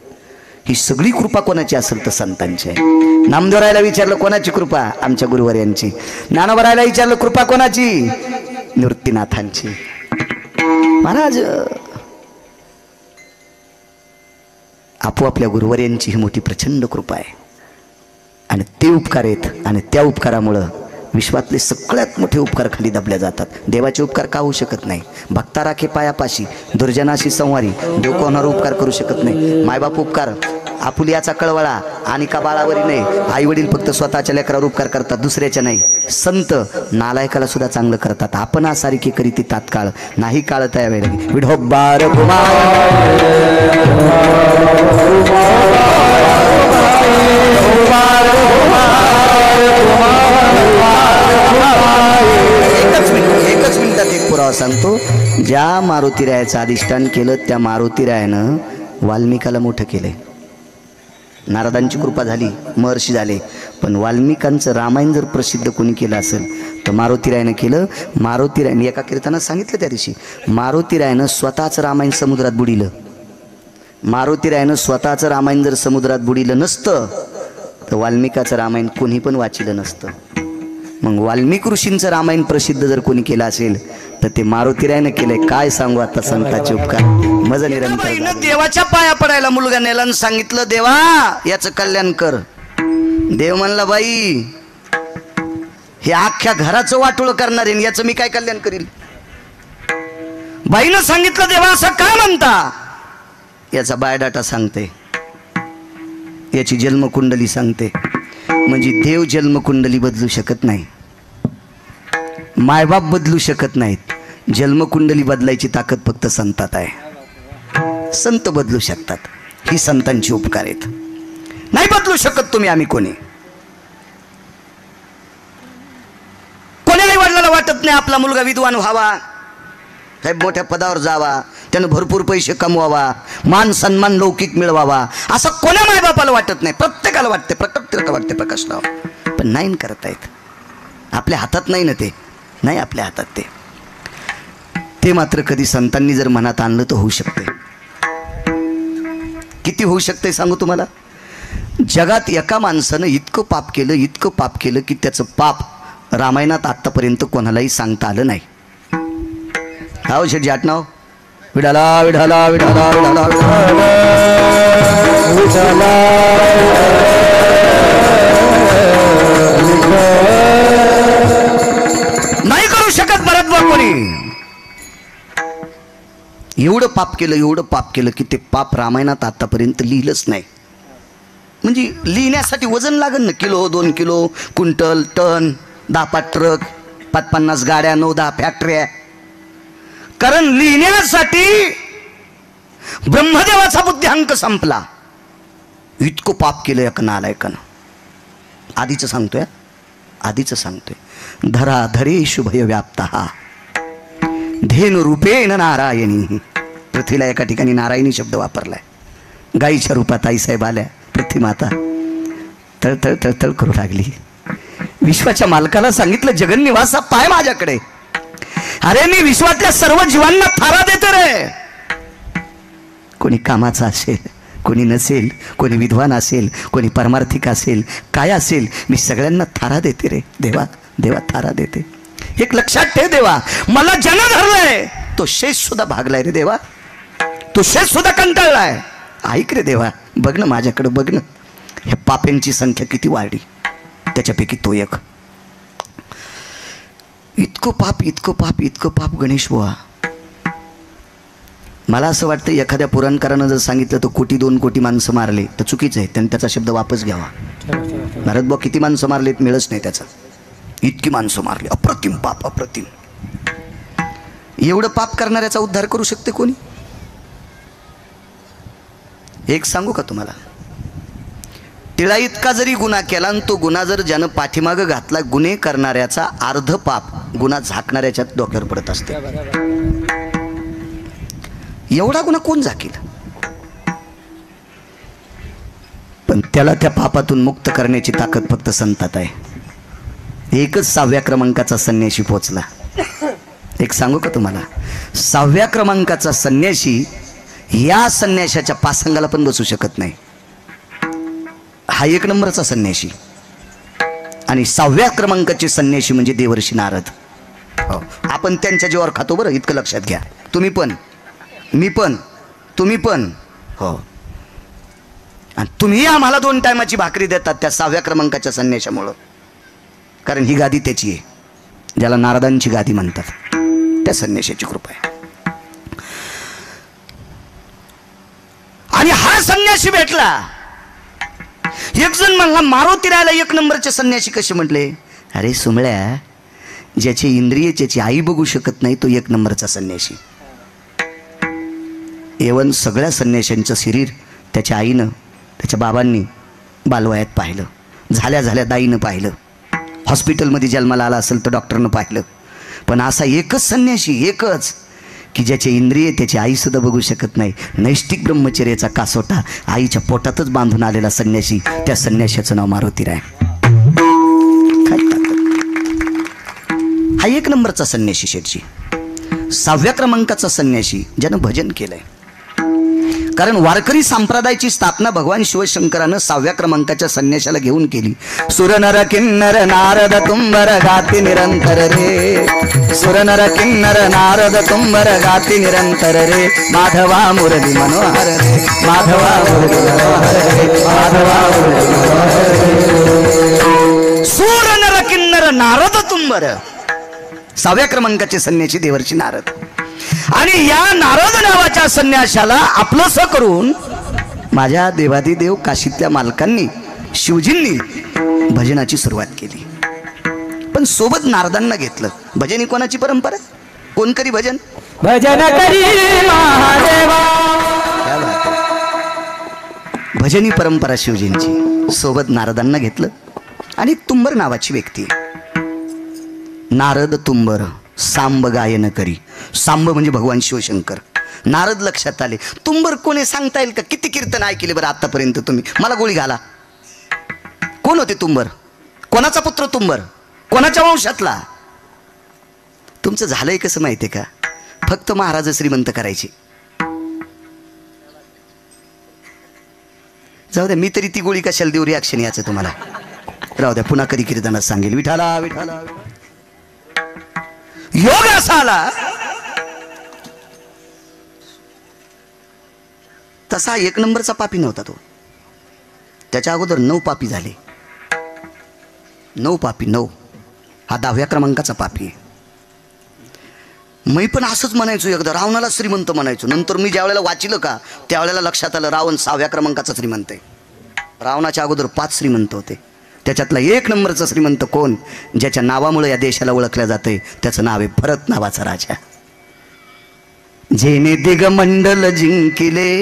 ही सगळी कृपा कोणाची असेल तर संतांची आहे. नामदेवरायला विचारलं कोणाची कृपा? आमच्या गुरुवर्यांची. ज्ञानोबारायला विचारलं कृपा कोणाची? निवृत्तीनाथांची. महाराज आपोआपल्या गुरुवर्यांची ही मोठी प्रचंड कृपा आहे आणि ते उपकार आहेत आणि त्या उपकारामुळं विश्वातले सगळ्यात मोठे उपकार खाली दबल्या जातात. देवाचे उपकार का होऊ शकत नाही? भक्ता राखे पायापाशी, दुर्जनाशी संवारी. देव कोणावर उपकार करू शकत नाही. मायबाप उपकार आपुलियाचा कळवळा आणि का बाळावरी नाही. आई वडील फक्त स्वतःच्या लेकरावर उपकार करतात, दुसऱ्याच्या नाही. संत नालायकाला सुद्धा चांगलं करतात. आपण सारखी करीती तात्काळ नाही काळ त्या वेळेला. विढोबार एकच मिनिटात एक पुरावा सांगतो. ज्या मारुतीरायाचं अधिष्ठान केलं त्या मारुतीरायानं वाल्मिकाला मोठं केलंय. नारदांची कृपा झाली, महर्षी झाले, पण वाल्मिकांचं रामायण जर प्रसिद्ध कोणी केलं असेल तर मारुतीरायानं केलं. मारुतीराय मी एका कीर्तनात सांगितलं त्या दिवशी, मारुतीरायानं स्वतःचं रामायण समुद्रात बुडिलं. मारुतीरायानं स्वतःचं रामायण जर समुद्रात बुडिलं नसतं तर वाल्मिकाचं रामायण कोणी पण वाचिलं नसतं. मग वाल्मिक ऋषींचं रामायण प्रसिद्ध जर कोणी केलं असेल तर ते मारुतीरायानं केलंय. काय सांगू आता संतांचे उपकार. मज निरंतर देवाच्या पाया पडायला मुलगा नेला आणि सांगितलं देवा याचं कल्याण कर. देव म्हणला बाई हे अख्ख्या घराचं वाटोळ करणार आहे, याचं मी काय कल्याण करील? बाईनं सांगितलं देवा असं का म्हणता? याचा बायोडाटा सांगते, याची जन्मकुंडली सांगते. म्हणजे देव जन्मकुंडली बदलू शकत नाही, मायबाप बदलू शकत नाहीत. जन्मकुंडली बदलायची ताकद फक्त संतात आहे. संत बदलू शकतात. ही संतांची उपकार आहेत. नाही बदलू शकत तुम्ही, आम्ही कोणी. कोणालाही वडिलांना वाटत नाही आपला मुलगा विद्वान व्हावा, साहेब मोठ्या पदावर जावा, त्यानं भरपूर पैसे कमवावा, मान सन्मान लौकिक मिळवावा, असं कोण्या मायबापाला वाटत नाही. प्रत्येकाला वाटते, प्रत्येकाला वाटते प्रकाशराव, पण नाही करता येत. आपल्या हातात नाही ना, ते नाही आपल्या हातात. ते मात्र कधी संतांनी जर मनात आणलं तर होऊ शकते. किती होऊ शकते सांगू तुम्हाला. जगात एका माणसानं इतकं पाप केलं, इतकं पाप केलं की त्याचं पाप रामायणात आत्तापर्यंत कोणालाही सांगता आलं नाही. हा शेठ जाटनाव विडाला विडाला विडाला विडाला नाही करू शकत भरत कोणी. एवढं पाप केलं, एवढं पाप केलं की ते पाप रामायणात आतापर्यंत लिहिलंच नाही. म्हणजे लिहिण्यासाठी वजन लागेल ना, kilo 2 kilo, quintal, ton, 10-5 truck, 50 गाड्या, 9-10 फॅक्टऱ्या. कारण लिहिण्यासाठी ब्रह्मदेवाचा बुद्ध्यांक संपला. इतकं पाप केलं एका नालायकानं. आधीचं सांगतोय, आधीचं सांगतोय. धरा धरेषु भय व्याप्ता धेनु रूपेण नारायणी. पृथ्वीला एका ठिकाणी नारायणी शब्द वापरलाय. गाईच्या रूपात आईसाहेब आल्या. पृथ्वी माता तळतळ तळतळ करू लागली. विश्वाच्या मालकाला सांगितलं जगन्निवासा पाय माझ्याकडे. अरे मी विश्वातल्या सर्व जीवांना थारा देते रे. कोणी कामाचा असेल, कोणी नसेल, कोणी विद्वान असेल, कोणी परमार्थिक असेल, काय असेल, मी सगळ्यांना थारा देते रे देवा. देवा थारा देते. एक लक्षात ठेव देवा, मला ज्यानं धरलंय तो शेष सुद्धा भागलाय रे देवा. तो शेष सुद्धा कंटाळलाय. ऐक रे देवा, बघ ना माझ्याकडे, बघ ना ह्या पाप्यांची संख्या किती वाढली, त्याच्यापैकी तो एक. इतकं पाप, इतकं पाप, इतकं पाप गणेश बुवा. मला असं वाटतं एखाद्या पुराणकारानं जर सांगितलं तर 1-2 कोटी माणसं मारले तर चुकीचं आहे, त्यांनी त्याचा शब्द वापस घ्यावा. भारत बुवा किती माणसं मारलेत मिळच नाही त्याचा. इतकी माणसं मारली, अप्रतिम पाप, अप्रतिम. एवढं पाप करणाऱ्याचा उद्धार करू शकते कोणी? एक सांगू का तुम्हाला, तिळा इतका जरी गुन्हा केला आणि तो गुन्हा जर ज्यानं पाठीमागं घातला, गुन्हे करणाऱ्याचा अर्ध पाप गुन्हा झाकणाऱ्याच्या डोक्यावर पडत असते. एवढा गुन्हा कोण झाकील? पण त्याला त्या पापातून मुक्त करण्याची ताकद फक्त संतात आहे. एकच 6व्या क्रमांकाचा संन्याशी पोचला. एक सांगू का तुम्हाला, 6व्या क्रमांकाचा संन्याशी या संन्याशाच्या पासंगाला पण बसू शकत नाही. हा 1 नंबरचा संन्याशी. आणि 6व्या क्रमांकाचे संन्याशी म्हणजे देवर्षी नारद. हो, आपण त्यांच्या जीवावर खातो बरं, इतकं लक्षात घ्या. तुम्ही पण, मी पण, तुम्ही पण. हो, आणि तुम्ही आम्हाला 2 टायमाची भाकरी देतात त्या 6व्या क्रमांकाच्या संन्याशामुळं. कारण ही गादी त्याची आहे, ज्याला नारदांची गादी म्हणतात, त्या संन्याशाची कृपा आहे. आणि हा संन्यासी भेटला. एक जण म्हणला, मारुती रायला 1 नंबरचे संन्यासी कसे म्हटले? अरे सुमळ्या, ज्याचे इंद्रिय ज्याची आई बघू शकत नाही तो 1 नंबरचा संन्यासी. एवन सगळ्या संन्याशांचं शरीर त्याच्या आईनं, त्याच्या बाबांनी बालवयात पाहिलं, झाल्या झाल्या दाईनं पाहिलं, हॉस्पिटलमध्ये जन्माला आला असेल तर डॉक्टरनं पाहिलं. पण असा एकच संन्याशी, एकच, की ज्याचे इंद्रिय त्याची आई सुद्धा बघू शकत नाही. नैष्टिक ब्रह्मचर्याचा कासोटा आईच्या पोटातच बांधून आलेला संन्यासी, त्या संन्याशाचं नाव मारुतीराय. हा 1 नंबरचा संन्यासी शेठजी. 6व्या क्रमांकाचा संन्यासी ज्यानं भजन केलंय. कारण वारकरी संप्रदायाची स्थापना भगवान शिवशंकरानं 6व्या क्रमांकाच्या संन्याशाला घेऊन केली. सुरनर किन्नर नारद तुंबर गाती निरंतर रे, सुरनर किन्नर नारद तुंबर गाती निरंतर रे, माधवा मुरली मनोहर रे, माधवा मुरली मनोहर रे, माधवा मुरली मनोहर रे. सुरनर किन्नर नारद तुंबर, 6व्या क्रमांकाचे संन्यासी देवर्षी नारद. आणि या नारद नावाच्या संन्याशाला आपलंसं करून माझ्या देवादिदेव काशीतल्या मालकांनी, शिवजींनी भजनाची सुरुवात केली. पण सोबत नारदांना घेतलं. भजन ही कोणाची परंपरा? कोण करी भजन? भजन करी महादेवा. भजनी परंपरा शिवजींची. सोबत नारदांना घेतलं. आणि तुंबर नावाची व्यक्ती, नारद तुंबर सांब गायन करी. सांब म्हणजे भगवान शिवशंकर. नारद लक्षात आले. तुंबर कोणी सांगता येईल का? किती कीर्तन ऐकले बरं आतापर्यंत तुम्ही? मला गोळी घाला. कोण होते तुंबर? कोणाचा पुत्र तुंबर? कोणाच्या वंशातला? तुमचं झालंय कसं माहितीये का? फक्त महाराज श्रीमंत करायचे. जाऊ द्या, मी तरी ती गोळी कशाला देऊ रिॲक्शन याचं तुम्हाला. राहू द्या, पुन्हा कधी कीर्तनात सांगेल. विठाला विठाला. योग असा आला, तसा 1 नंबरचा पापी नव्हता तो. त्याच्या अगोदर 9 पापी झाले. 9 पापी, 9. हा 10व्या क्रमांकाचा पापी आहे. मी पण असंच म्हणायचो एकदा, रावणाला श्रीमंत म्हणायचो. नंतर मी ज्या वेळेला वाचिलं का त्यावेळेला लक्षात आलं रावण 6व्या क्रमांकाचा श्रीमंत आहे. रावणाच्या अगोदर 5 श्रीमंत होते. त्याच्यातला 1 नंबरचा श्रीमंत कोण? ज्याच्या नावामुळे या देशाला ओळखल्या जाते, त्याचं नाव आहे भरत नावाचा राजा. जेने दिगमंडल जिंकिले,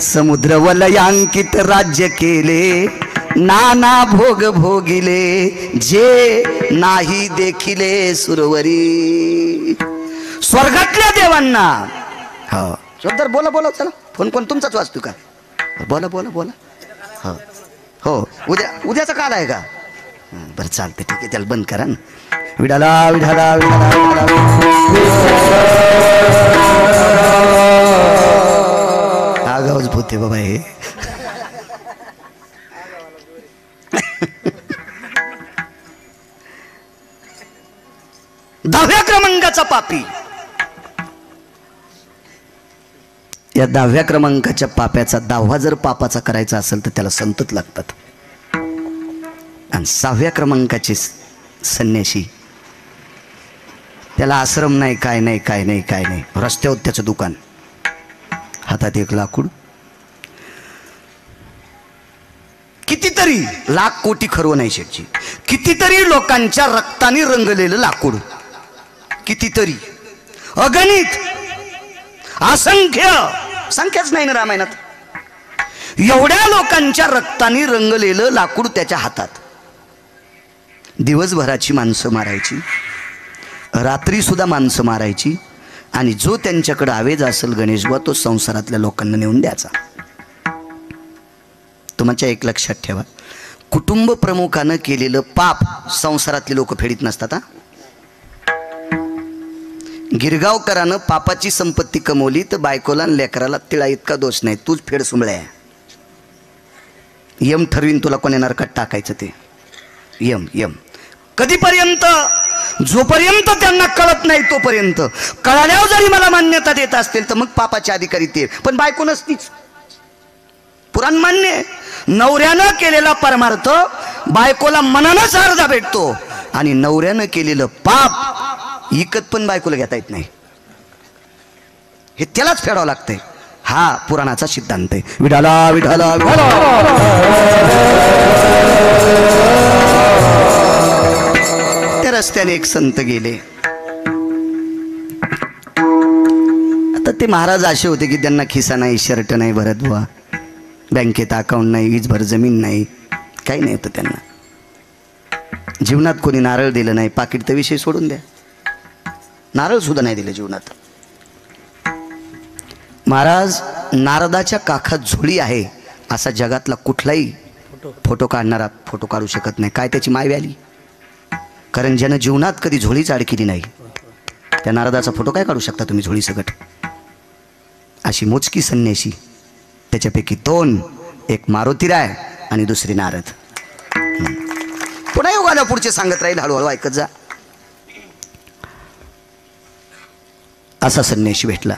समुद्र वलयांकित राज्य केले, नाना भोग भोगिले, जे नाही देखिले सुरवरी. स्वर्गातल्या देवांना. हो जोरदार बोला बोला. चला, फोन कोण तुमचाच वाचतो का? बोला बोला बोला. हो हो, उद्याचा काल आहे का? बरं चालतं, ठीक आहे, त्याला बंद करा ना. विठाला विठाला विठाला आगावच भूते बाबा हे. दहाव्या क्रमांकाचा पापी. या 10व्या क्रमांकाच्या पाप्याचा 10वा जर पापाचा करायचा असेल तर त्याला संतत लागतात. आणि 6व्या क्रमांकाचे संन्याशी, त्याला आश्रम नाही, काय नाही, काय नाही, काय नाही, रस्त्यावर त्याचं दुकान, हातात एक लाकूड, कितीतरी लाख कोटी खरवं नाही शेठची, कितीतरी लोकांच्या रक्ताने रंगलेलं लाकूड, कितीतरी, अगणित, असंख्य, संख्याच नाही ना रामायणात, एवढ्या लोकांच्या रक्ताने रंगलेलं लाकूड त्याच्या हातात. दिवसभराची माणसं मारायची, रात्री सुद्धा माणसं मारायची, आणि जो त्यांच्याकडे आवेज असेल गणेशबुवा तो संसारातल्या लोकांना नेऊन द्यायचा. तुमच्या एक लक्षात ठेवा, कुटुंब प्रमुखानं केलेलं पाप संसारातले लोक फेडीत नसतात. हा, गिरगावकरानं पापाची संपत्ती कमवली तर बायकोला आणि लेकराला तिळा इतका दोष नाही, तूच फेड सुंबळ्या. यम ठरवीन तुला कोणी नरकात टाकायचं ते. यम यम कधीपर्यंत? जोपर्यंत त्यांना कळत नाही तोपर्यंत. कळाल्यावर जरी मला मान्यता देत असतील तर मग पापाचे अधिकारी ते, पण बायको नसतीच. पुराण मान्य आहे, नवऱ्यानं केलेला परमार्थ बायकोला मनानच अर्धा भेटतो, आणि नवऱ्यानं केलेलं पाप इकत पण बायकोला घेता येत नाही, हे त्यालाच फेडावं लागतंय. हा पुराणाचा सिद्धांत आहे. विठाला विठाला विठाला. त्या रस्त्याने एक संत गेले. आता ते महाराज असे होते की त्यांना खिसा नाही, शर्ट नाही भरत बुवा, बँकेत अकाउंट नाही, वीजभर जमीन नाही, काही नाही होतं त्यांना. जीवनात कोणी नारळ दिलं नाही, पाकिट तर विषय सोडून द्या, नारळ सुद्धा नाही दिलं जीवनात. महाराज, नारदाच्या काखात झोळी आहे असा जगातला कुठलाही फोटो काढणारा फोटो काढू शकत नाही. काय त्याची माय व्याली? कारण ज्यानं जीवनात कधी झोळीच अडकिली नाही त्या नारदाचा फोटो काय काढू शकता तुम्ही झोळी सकट? अशी मोजकी संन्याशी, त्याच्यापैकी 2, एक मारुतीराय आणि दुसरी नारद. पुन्हा योगाला पुढचे सांगत राहील, हळूहळू ऐकत जा. असा संन्याशी भेटला.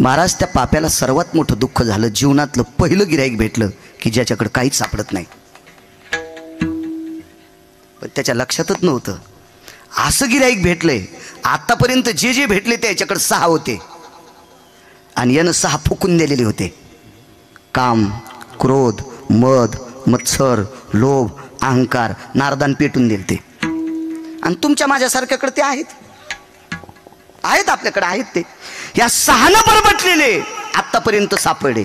महाराज, त्या पाप्याला सर्वात मोठं दुःख झालं. जीवनातलं पहिलं गिराईक भेटलं की ज्याच्याकडे काहीच सापडत नाही, पण त्याच्या लक्षातच नव्हतं असं गिराईक भेटलंय. आतापर्यंत जे जे भेटले त्याच्याकडे 6 होते, आणि यानं 6 फुकून दिलेले होते. काम, क्रोध, मद, मत्सर, लोभ, अहंकार नारदान पेटून दिले ते. आणि तुमच्या माझ्यासारख्याकडे ते आहेत, आहेत आपल्याकडे आहेत ते. या 6नं परबटलेले आतापर्यंत सापडले,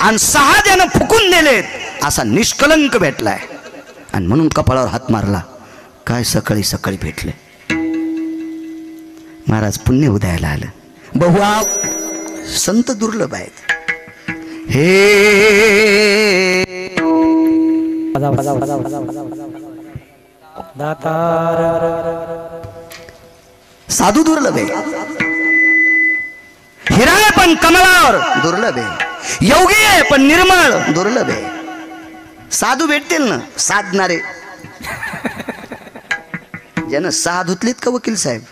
आणि 6 त्यानं फुकून दिलेत असा निष्कलंक भेटलाय. आणि म्हणून कपाळावर हात मारला, काय सकाळी सकाळी भेटले. महाराज, पुण्य उदयाला आलं. बहुआ संत दुर्लभ आहेत. हे साधू दुर्लभ आहे. हिरा आहे पण कमलावर दुर्लभ आहे. योगी आहे पण निर्मळ दुर्लभ आहे. साधू भेटतील ना साधणारे, ज्यानं 6 धुतलीत का वकील साहेब,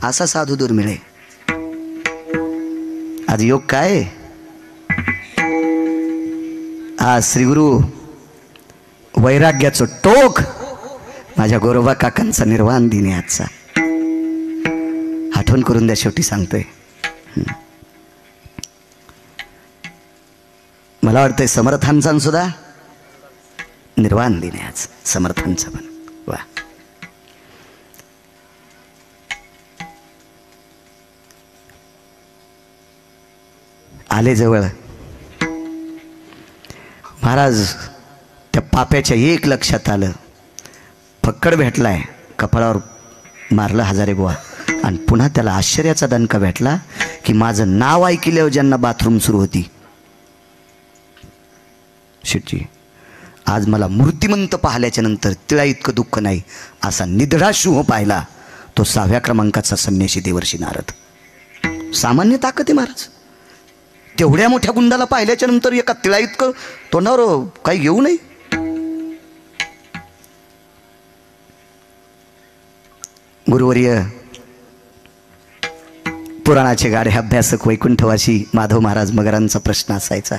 असा साधू दुर्मिळ आहे. आज योग काय? आज श्रीगुरु वैराग्याचं टोक माझ्या गोरोबा काकांचा निर्वाण दिन आहे आजचा. आठवण करून द्या, शेवटी सांगतोय. मला वाटतंय समर्थांचा सुद्धा निर्वाण दिन आहे आज, समर्थांचा पण. वा, आले जवळ. महाराज, त्या पाप्याच्या एक लक्षात आलं, फक्कड भेटलाय, कपाळावर मारलं हजारे बुवा. आणि पुन्हा त्याला आश्चर्याचा दणका भेटला की माझं नाव ऐकल्यावर ज्यांना बाथरूम सुरू होती, शेटजी आज मला मूर्तिमंत पाहिल्याच्या नंतर तिळा इतकं दुःख नाही, असा निधडा शुभ पाहिला तो 6व्या क्रमांकाचा संन्यासी देवर्षी नारद. सामान्य ताकद आहे महाराज. तेवढ्या मोठ्या गुंडाला पाहिल्याच्या नंतर एका तिळा इतकं तोंडावर काही घेऊ नये. गुरुवर्य पुराणाचे गाढे अभ्यासक वैकुंठवासी माधव महाराज मगरांचा प्रश्न असायचा,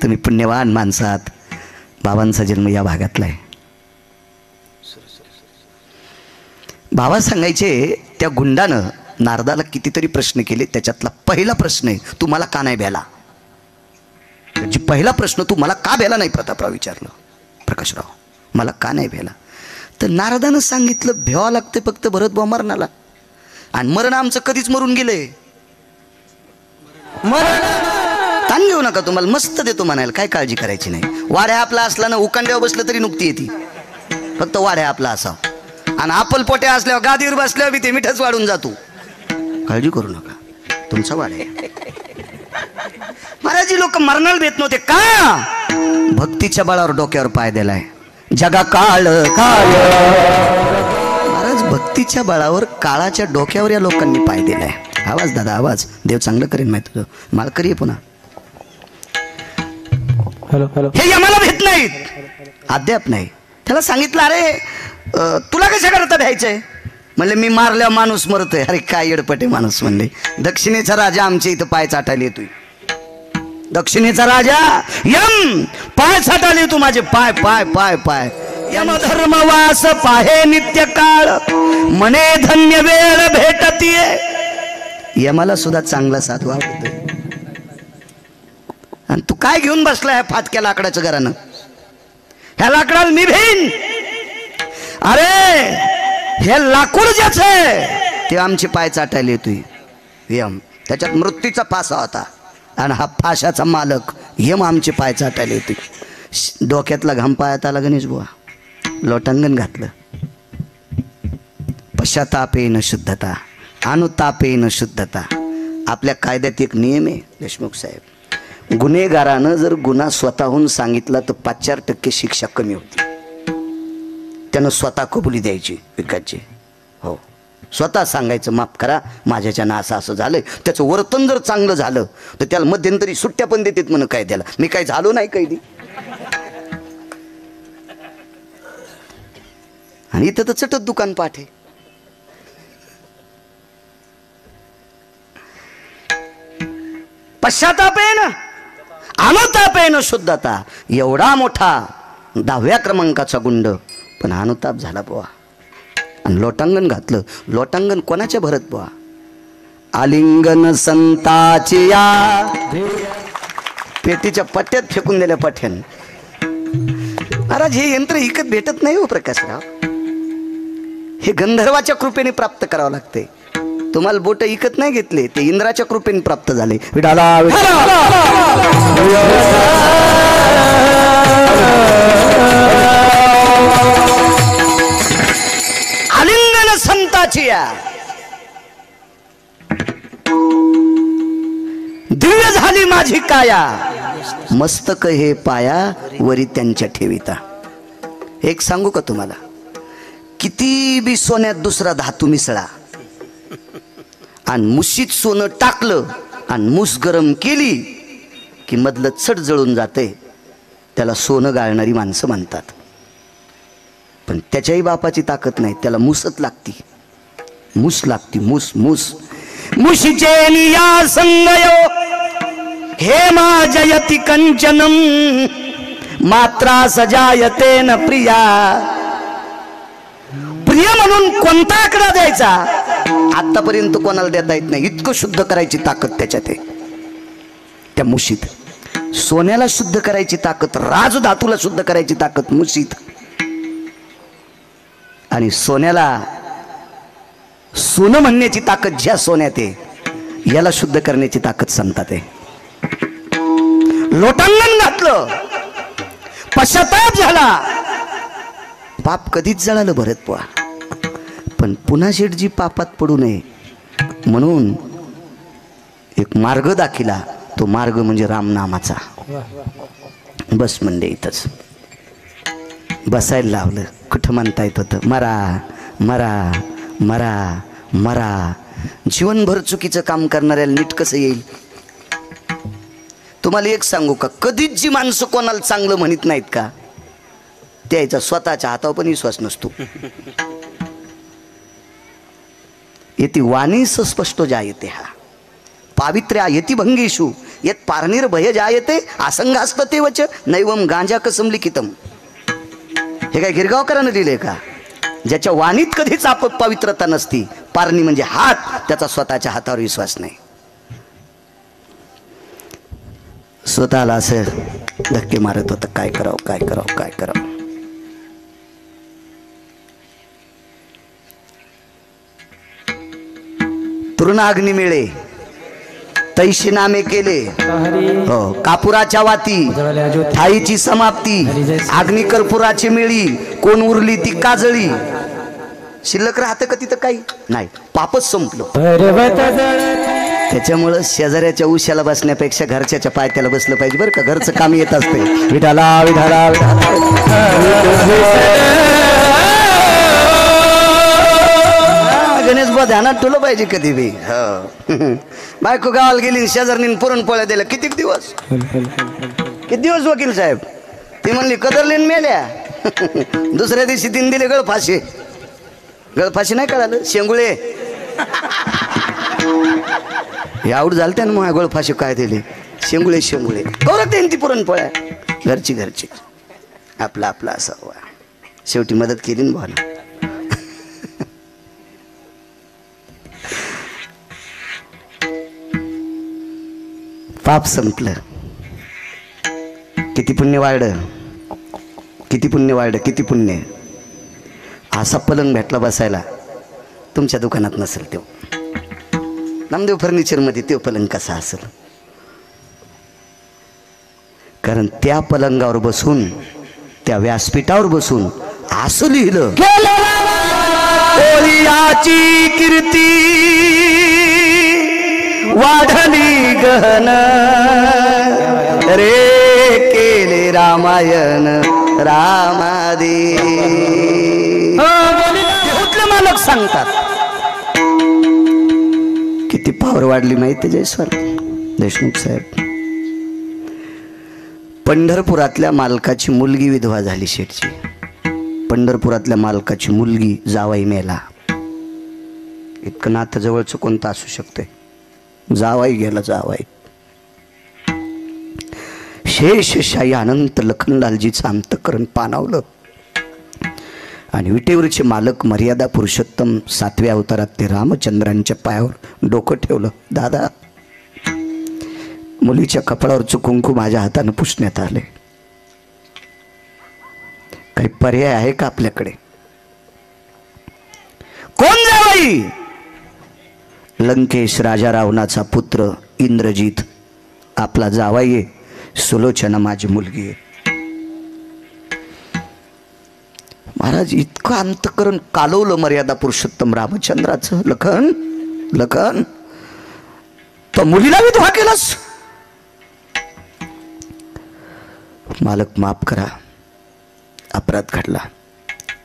तुम्ही पुण्यवान माणसात, बाबांचा जन्म या भागातला आहे. बाबा सांगायचे त्या गुंडानं नारदाला कितीतरी प्रश्न केले, त्याच्यातला पहिला प्रश्न आहे, तू मला का नाही भ्याला. जी पहिला प्रश्न, तू मला का भ्याला नाही प्रतापराव विचारलं, प्रकाशराव मला का नाही भ्याला. तर नारदानं सांगितलं भ्यावं लागते फक्त भरत भाऊ मरणाला, आणि मरण आमचं कधीच मरून गेलंय. ताण घेऊ नका, तुम्हाला मस्त देतो म्हणायला, काय काळजी करायची नाही. वाड्या आपला असला ना, उकांड्यावर बसलं तरी नुकती येते, फक्त वाड्या आपला असा. आणि आपल पोट्या असल्यावर गादीवर बसल्यावर बी ते मिठच वाढून जातो. काळजी करू नका, तुमचा वाड्या. महाराज लोक मरणाला भेट नव्हते का, भक्तीच्या बळावर डोक्यावर पाय दिलाय. जगा काळ काळ, महाराज भक्तीच्या बळावर काळाच्या डोक्यावर या लोकांनी पाय दिलाय. आवाज दादा आवाज, देव चांगलं करेन माहिती तुझं, मालकरी पुन्हा. हे आम्हाला भेट नाहीत, अद्याप नाही. त्याला सांगितलं अरे तुला कशा करता भ्यायचंय. म्हणले मी मारल्यावर माणूस मरतोय. अरे काय येडपटे माणूस. म्हणले दक्षिणेचा राजा आमच्या इथं पाय चाटायला येतोय. दक्षिणेचा राजा यम पाय चाटायला येतो माझे, पाय पाय पाय पाय. यम धर्मवास पाहे नित्य काळ, मने धन्य वेळ भेटतीये. यमाला सुद्धा चांगला साधू आवडतोय. आणि तू काय घेऊन बसलाय फाटक्या लाकडाच्या घरानं. ह्या लाकडाला मी भिन. अरे हे लाकूड ज्याच आहे ते आमचे पाय चाटायला येतोय. यम त्याच्यात मृत्यूचा फासा होता, आणि हा फाशाचा मालक यम आमचे पाय चाटायला येतोय. डोक्यातला घाम पायात आला गणेश बुवा, लोटांगण घातलं. पश्चातापेन शुद्धता, अनुतापेन शुद्धता. आपल्या कायद्यात एक नियम आहे देशमुख साहेब, गुन्हेगारानं जर गुन्हा स्वतःहून सांगितला तर 5-4% शिक्षा कमी होती. त्यानं स्वतः कबुली द्यायची विकायची. हो स्वतः सांगायचं माफ करा माझ्याच्यानं असं असं झालंय. त्याचं वर्तन जर चांगलं झालं तर त्याला मध्यंतरी सुट्ट्या पण देतात म्हणून कायद्याला. मी काही झालो नाही कैदी. आणि इथं तर चटत दुकान पाठ आहे. पश्चातापेन अनुतापेन शुद्धता. एवढा मोठा 10व्या क्रमांकाचा गुंड, पण अनुताप झाला बुवा. आणि लोटांगण घातलं. लोटांगण कोणाच्या भरत बुवा, आलिंगन संताची या. पेटीच्या पट्ट्यात फेकून दिल्या पठ्यान. महाराज हे यंत्र इकत भेटत नाही हो प्रकाशराव, हे गंधर्वाच्या कृपेने प्राप्त करावं लागते. तुम्हाला बोट इकत नाही घेतले, ते इंद्राच्या कृपेने प्राप्त झाले. विडाला आलिंगन संताची या. दिव्य झाली माझी काया, मस्तक हे पाया वरी त्यांच्या ठेविता. एक सांगू का तुम्हाला, किती बी सोन्यात दुसरा धातू मिसळा आणि मुशीत सोनं टाकलं आणि मुस गरम केली की मधलं चट जळून जाते. त्याला सोनं गाळणारी माणसं म्हणतात. पण त्याच्याही बापाची ताकद नाही, त्याला मुसत लागती. मुस लागती, मुस मुस. मुशीचे निया संगयो हे मा जयति कंचनम, मात्रा सजायते न प्रिया. प्रिय म्हणून कोणता आकडा द्यायचा आतापर्यंत कोणाला देता येत नाही. इतकं शुद्ध करायची ताकद त्याच्यात आहे त्या मुशीत. सोन्याला शुद्ध करायची ताकद, राजधातूला शुद्ध करायची ताकद मुशीत. आणि सोन्याला सोनं म्हणण्याची ताकद ज्या सोन्यात आहे, याला शुद्ध करण्याची ताकद संतात आहे. लोटांगण घातलं, पश्चाताप झाला. पाप कधीच जळालं भरत बुवा, पण पुन्हा शेठजी पापात पडू नये म्हणून एक मार्ग दाखिला. तो मार्ग म्हणजे रामनामाचा. बस म्हणजे इथंच बसायला लावलं. कुठं म्हणता येत होतं मरा मरा मरा मरा. जीवनभर चुकीचं काम करणाऱ्याला नीट कसं येईल? तुम्हाला एक सांगू का, कधीच जी माणसं कोणाला चांगलं म्हणत नाहीत का, त्याचा स्वतःच्या हातावर पण विश्वास नसतो. येती वाणी स्पष्ट जायते हा पावित्र्या येती भंगेषु येत पारणीर भय जायते आसंगास्पते वच नैवम गांजा कसम लिखितम. हे काय गिरगावकरांना लिहिले का? ज्याच्या वाणीत कधीच पवित्रता नसती, पारणी म्हणजे हात, त्याचा स्वतःच्या हातावर विश्वास नाही. स्वतःला असं धक्के मारत होतं, काय करावं काय करावं काय करावं. तृणाग्नी मिळे तैशी नामे केले, हो कापुराच्या वाती ठाईची समाप्ती, अग्नी कर्पुराची मिळी कोण उरली ती काजळी. शिल्लक राहतं का तिथं? काही नाही, पापच संपलं. त्याच्यामुळं शेजाऱ्याच्या उशाला बसण्यापेक्षा घरच्याच्या पायथ्याला बसलं पाहिजे बरं का. घरचं काम येत असते. विठाला विठाला गणेश बा ध्यानात ठेवलं पाहिजे कधी बी. बायको गावाला गेली, शेजारनी पुरणपोळ्या दिल्या. किती दिवस वकील साहेब? ती म्हणली कदरलीन मेल्या. दुसऱ्या दिवशी तीन दिले गळफाशी. गळफाशी नाही कळालं, शेंगुळे. आवड झालं ना मग गळफाशी काय दिली, शेंगुळे शेंगुळे. करत येईन ती पुरणपोळ्या घरची घरची. आपला आपला असावा. शेवटी मदत केली ना भावना. पाप संपलं. किती पुण्य वाढलं, किती पुण्य वाढलं, किती पुण्य. असा पलंग भेटला बसायला, तुमच्या दुकानात नसेल. तो नामदेव फर्निचरमध्ये तो पलंग कसा असेल? कारण त्या पलंगावर बसून, त्या व्यासपीठावर बसून असं लिहिलं, ओलियाची कीर्ती वाढली गहन रे केले रामायण रामादी. मालक सांगतात किती पावर वाढली माहिती जयस्वाल देशमुख साहेब. पंढरपुरातल्या मालकाची मुलगी विधवा झाली शेठची. पंढरपुरातल्या मालकाची मुलगी जावाई मेला. इतकं नातं जवळचं कोणतं असू शकते? जावाई गेला, जावाई. शेषशाही अनंत लखनलालजीचं अंतःकरण पाणावलं आणि विटेवरचे मालक मर्यादा पुरुषोत्तम 7व्या अवतारात ते रामचंद्रांच्या पायावर डोकं ठेवलं. दादा, मुलीच्या कपाळावरचं कुंकू माझ्या हातानं पुसण्यात आले. काही पर्याय आहे का आपल्याकडे? कोण जावई? लंकेश राजा रावणाचा पुत्र इंद्रजित आपला जावाई आहे. सुलोचना माझी मुलगी आहे. महाराज इतकं अंतःकरण कालवलं मर्यादा पुरुषोत्तम रामचंद्राचं. लखन लखन, तो मुलीला विधवा केलास. मालक माफ करा, अपराध घडला,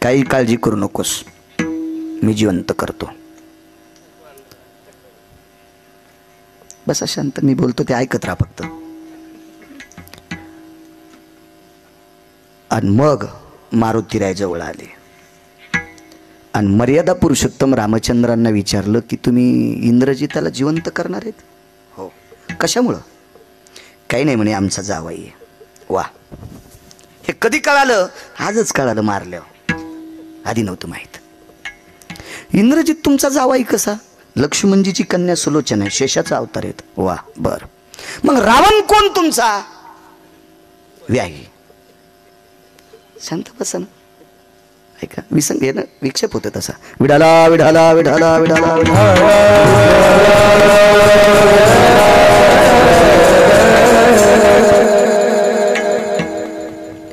काही काळजी करू नकोस, मी जिवंत करतो. बस शांत, मी बोलतो ते ऐकत राहा फक्त. आणि मग मारुतीराय जवळ आले आणि मर्यादा पुरुषोत्तम रामचंद्रांना विचारलं की तुम्ही इंद्रजिताला जिवंत करणार आहेत? हो. कशामुळं? काही नाही म्हणे, आमचा जावाई आहे. वा, हे कधी कळालं? आजच कळालं मारल्यावर, आधी नव्हतं माहीत. इंद्रजित तुमचा जावाई कसा? लक्ष्मणजीची कन्या सुलोचना आहे, शेषाचा अवतार आहेत. वा, बर. मग रावण कोण तुमचा? व्याही. शांत बसा ना, ऐका. विसंग हे ना विक्षेप होतं तसा. विडाला विडाला विडाला विडाला विडाला.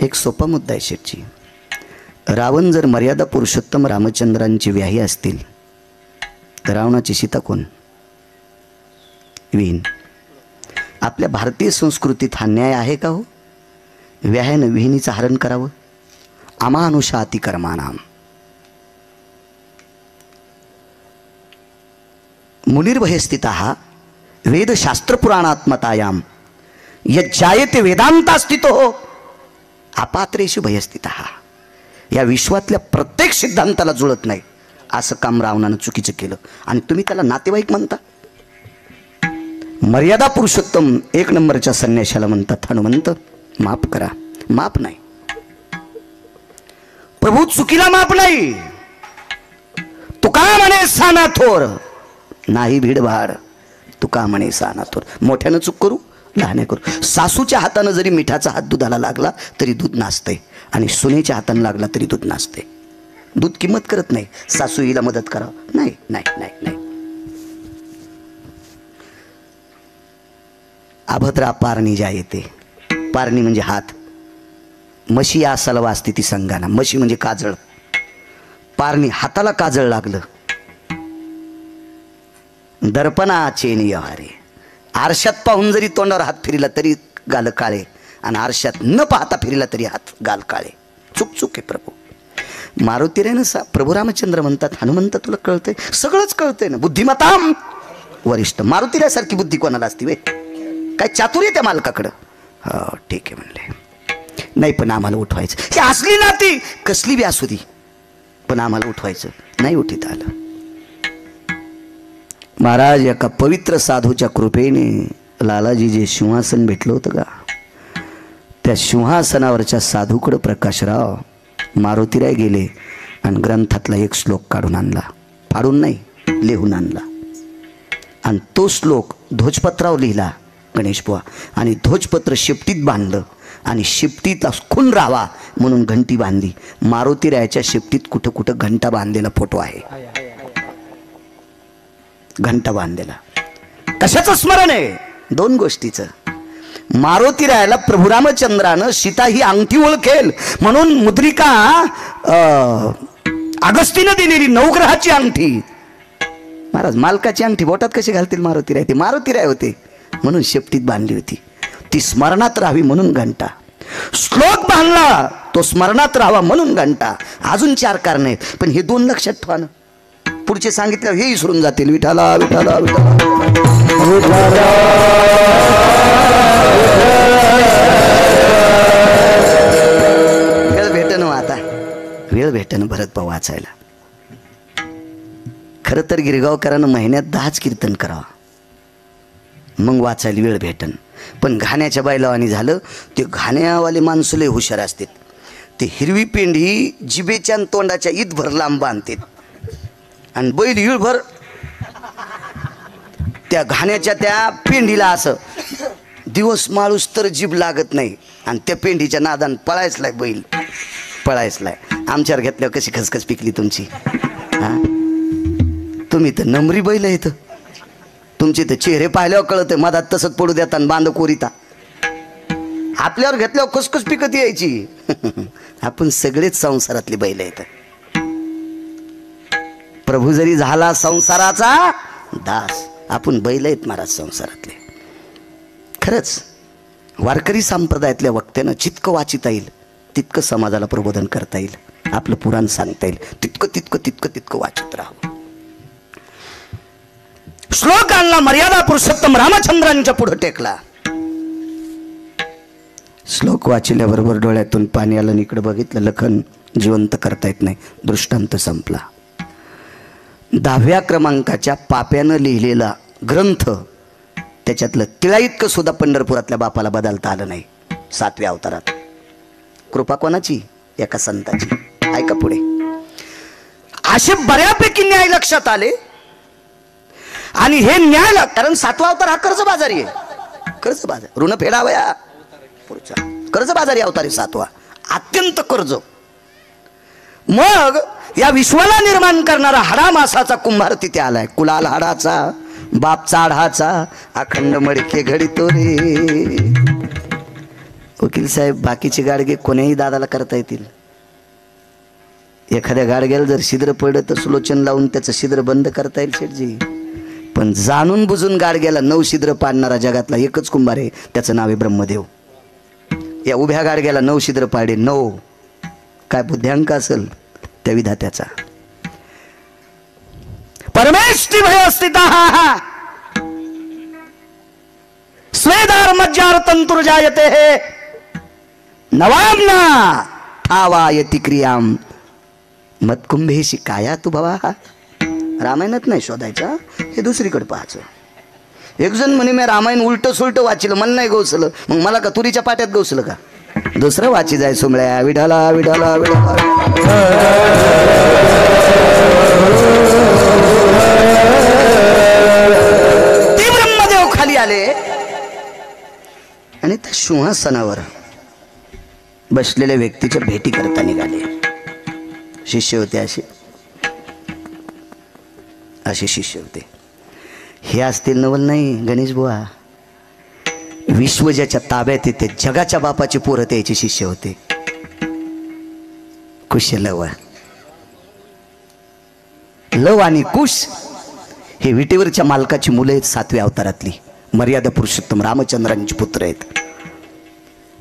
एक सोपा मुद्दा आहे शेठची. रावण जर मर्यादा पुरुषोत्तम रामचंद्रांची व्याही असतील तर रावणाची सीता कोण? विहीन. आपल्या भारतीय संस्कृतीत हा न्याय आहे का हो? व्याह्यानं विहिणीचं हरण करावं? अमानुषाति कर्माणाम. मुनिर्भयस्थितः वेदशास्त्रपुराणात्मतायाम यज्जायते वेदांतास्थितो अपात्रेषु भयस्थितः. या विश्वातल्या प्रत्येक सिद्धांताला जुळत नाही असं काम रावणानं चुकीचं केलं आणि तुम्ही त्याला नातेवाईक म्हणता. मर्यादा पुरुषोत्तम एक नंबरच्या संन्याशाला म्हणतात हनुमंत माफ करा. माफ नाही प्रभू, चुकीला माफ नाही. तुका म्हणे साना थोर नाही भीडभाड, तुका म्हणे साना थोर. मोठ्यानं चूक करू लहाने करू. सासूच्या हातानं जरी मिठाचा हात दुधाला लागला तरी दूध नासते आणि सुनेच्या हातानं लागला तरी दूध नासते. दूध किंमत करत नाही. सासू हिला मदत करा नाही नाही नाही नाही. अभद्रा पारणी ज्या येते. पारणी म्हणजे हात. म्हशी आसाला वाजते ती संगाना. म्हशी म्हणजे काजळ. पारणी हाताला काजळ लागलं. दर्पणा चेनी व्यवहारे. आरशात पाहून जरी तोंडावर हात फिरला तरी गाल काळे आणि आरशात न पाहता फिरला तरी हात गाल काळे. चूक चूक आहे प्रभू. मारुतीरेनं प्रभू रामचंद्र म्हणतात हनुमंत तुला कळतंय सगळंच कळतंय ना. बुद्धिमताम वरिष्ठ. मारुतीऱ्यासारखी बुद्धी कोणाला असती वे? काय चातुर्य त्या मालकाकडं. हो ठीक आहे म्हणले. नाही पण आम्हाला उठवायचं. ही असली नाती कसली बी असू दे पण आम्हाला उठवायचं नाही. उठीत आलं. महाराज एका पवित्र साधूच्या कृपेने लालाजी जे सिंहासन भेटलं होतं का त्या सिंहासनावरच्या साधूकडं प्रकाशराव मारुतीराय गेले आणि ग्रंथातला एक श्लोक काढून आणला. फाडून नाही लिहून आणला आणि तो श्लोक ध्वजपत्रावर लिहिला गणेश बुवा आणि ध्वजपत्र शिपटीत बांधलं आणि शिपटीतला खून राहावा म्हणून घंटी बांधली. मारुतीरायाच्या शिपटीत कुठं कुठं घंटा बांधलेला फोटो आहे. घंटा बांधलेला. कशाचं स्मरण आहे? दोन गोष्टीचं. मारुतीरायाला प्रभू रामचंद्रानं सीता ही अंगठी ओळखेल म्हणून मुद्रिका अगस्तीनं दिलेली नवग्रहाची अंगठी. महाराज मालकाची अंगठी बोटात कशी घालतील मारुतीराय? ते मारुतीराय होते म्हणून शेपटीत बांधली होती. ती स्मरणात राहावी म्हणून घंटा. श्लोक बांधला तो स्मरणात राहावा म्हणून घंटा. अजून 4 कारण आहेत पण हे 2 लक्षात ठेवा ना. पुढचे सांगितलं हे विसरून जातील. विठाला विठाला विठाला वेळ भेटन आता. वेळ भेटन भरत भाऊ वाचायला. खरं तर गिरगावकरांना महिन्यात 10च कीर्तन करावा मग वाचायला वेळ भेटन. पण घाण्याच्या बायलावानी झालं. ते घाण्यावाले माणसं लय हुशार असतात. ते हिरवी पेंडी जिबेच्या तोंडाच्या ईदभर लांब बांधतात आणि बैल हिळभर त्या घाण्याच्या त्या पेंडीला असं दिवस माळूस तर जीभ लागत नाही आणि त्या पेंडीच्या नादान पळायचलाय बैल पळायचलाय. आमच्यावर घेतल्यावर कशी खसखस पिकली तुमची. हा तुम्ही तर नमरी बैल आहेत. तुमचे तर चेहरे पाहिल्यावर कळत मधात तसंच पडू देता आणि बांध कोरिता. आपल्यावर घेतल्यावर खुसखुस पिकत यायची. आपण सगळेच संसारातले बैल आहेत. प्रभू जरी झाला संसाराचा दास आपण बैल आहेत महाराज संसारातले. खरंच वारकरी संप्रदायातल्या वक्त्यानं जितकं वाचिता येईल तितकं समाजाला प्रबोधन करता येईल. आपलं पुराण सांगता येईल तितकं तितकं तितकं तितकं वाचित राहावं. श्लोक आणला. मर्यादा पुरुषोत्तम रामचंद्रांच्या पुढे टेकला. श्लोक वाचल्याबरोबर डोळ्यातून पाणी आलं. इकडे बघितलं लखन जिवंत करता येत नाही. दृष्टांत संपला. 10व्या क्रमांकाच्या पाप्यानं लिहिलेला ग्रंथ त्याच्यातलं तिळा इतकं सुद्धा पंढरपुरातल्या बापाला बदलता आलं नाही. 7व्या अवतारात. कृपा कोणाची? एका संताची. ऐका पुढे. असे बऱ्यापैकी न्याय लक्षात आले आणि हे न्याय कारण 7वा अवतार हा कर्जबाजारी आहे. कर्जबाजार ऋण फेडावया पुढचा कर्जबाजारी अवतार आहे 7वा. अत्यंत कर्ज. मग या विश्वाला निर्माण करणारा हाडा मासाचा कुंभार तिथे आलाय. कुलाल हाडाचा बाप चाढाचा अखंड मडके घडितो रे. वकील साहेब बाकीचे गाडगे कोण्याही दादाला करता येतील. एखाद्या गाडग्याला जर छिद्र पडलं तर सुलोचन लावून त्याचं छिद्र बंद करता येईल शेठजी. पण जाणून बुजून गाडग्याला 9 छिद्र पाडणारा जगातला एकच कुंभार आहे. त्याचं नाव आहे ब्रह्मदेव. या उभ्या गाडग्याला 9 छिद्र पाडे. 9 काय बुद्ध्यांक असेल त्या विधात्याचा. परमेष्ठी भय स्थितः स्वेदार मज्जार तंतुर जायते हे नवाम्ना ठावायति क्रियाम मत्कुंभेशी काया तू भवा. रामायणात नाही शोधायचा, हे दुसरीकडे पाहायचं. एक जण म्हणे मी रामायण उलट सुलट वाचिलं, मला नाही गवसलं, मग मला का तुरीच्या पाट्यात गवसलं का? दुसरं वाची जाय सोमळ्या. विठाला विठाला विठाला. ते ब्रह्मदेव खाली आले आणि त्या सिंहासनावर बसलेल्या व्यक्तीच्या भेटी करता निघाले. शिष्य होते असे शिष्य होते. हे असतील नवल नाही गणेश बुवा, विश्व ज्याच्या ताब्यात येते जगाच्या बापाची पोरं त्याचे शिष्य होते. कुश लव आणि कुश हे विटेवरच्या मालकाची मुलं आहेत. 7व्या अवतारातली मर्यादा पुरुषोत्तम रामचंद्रांची पुत्र आहेत.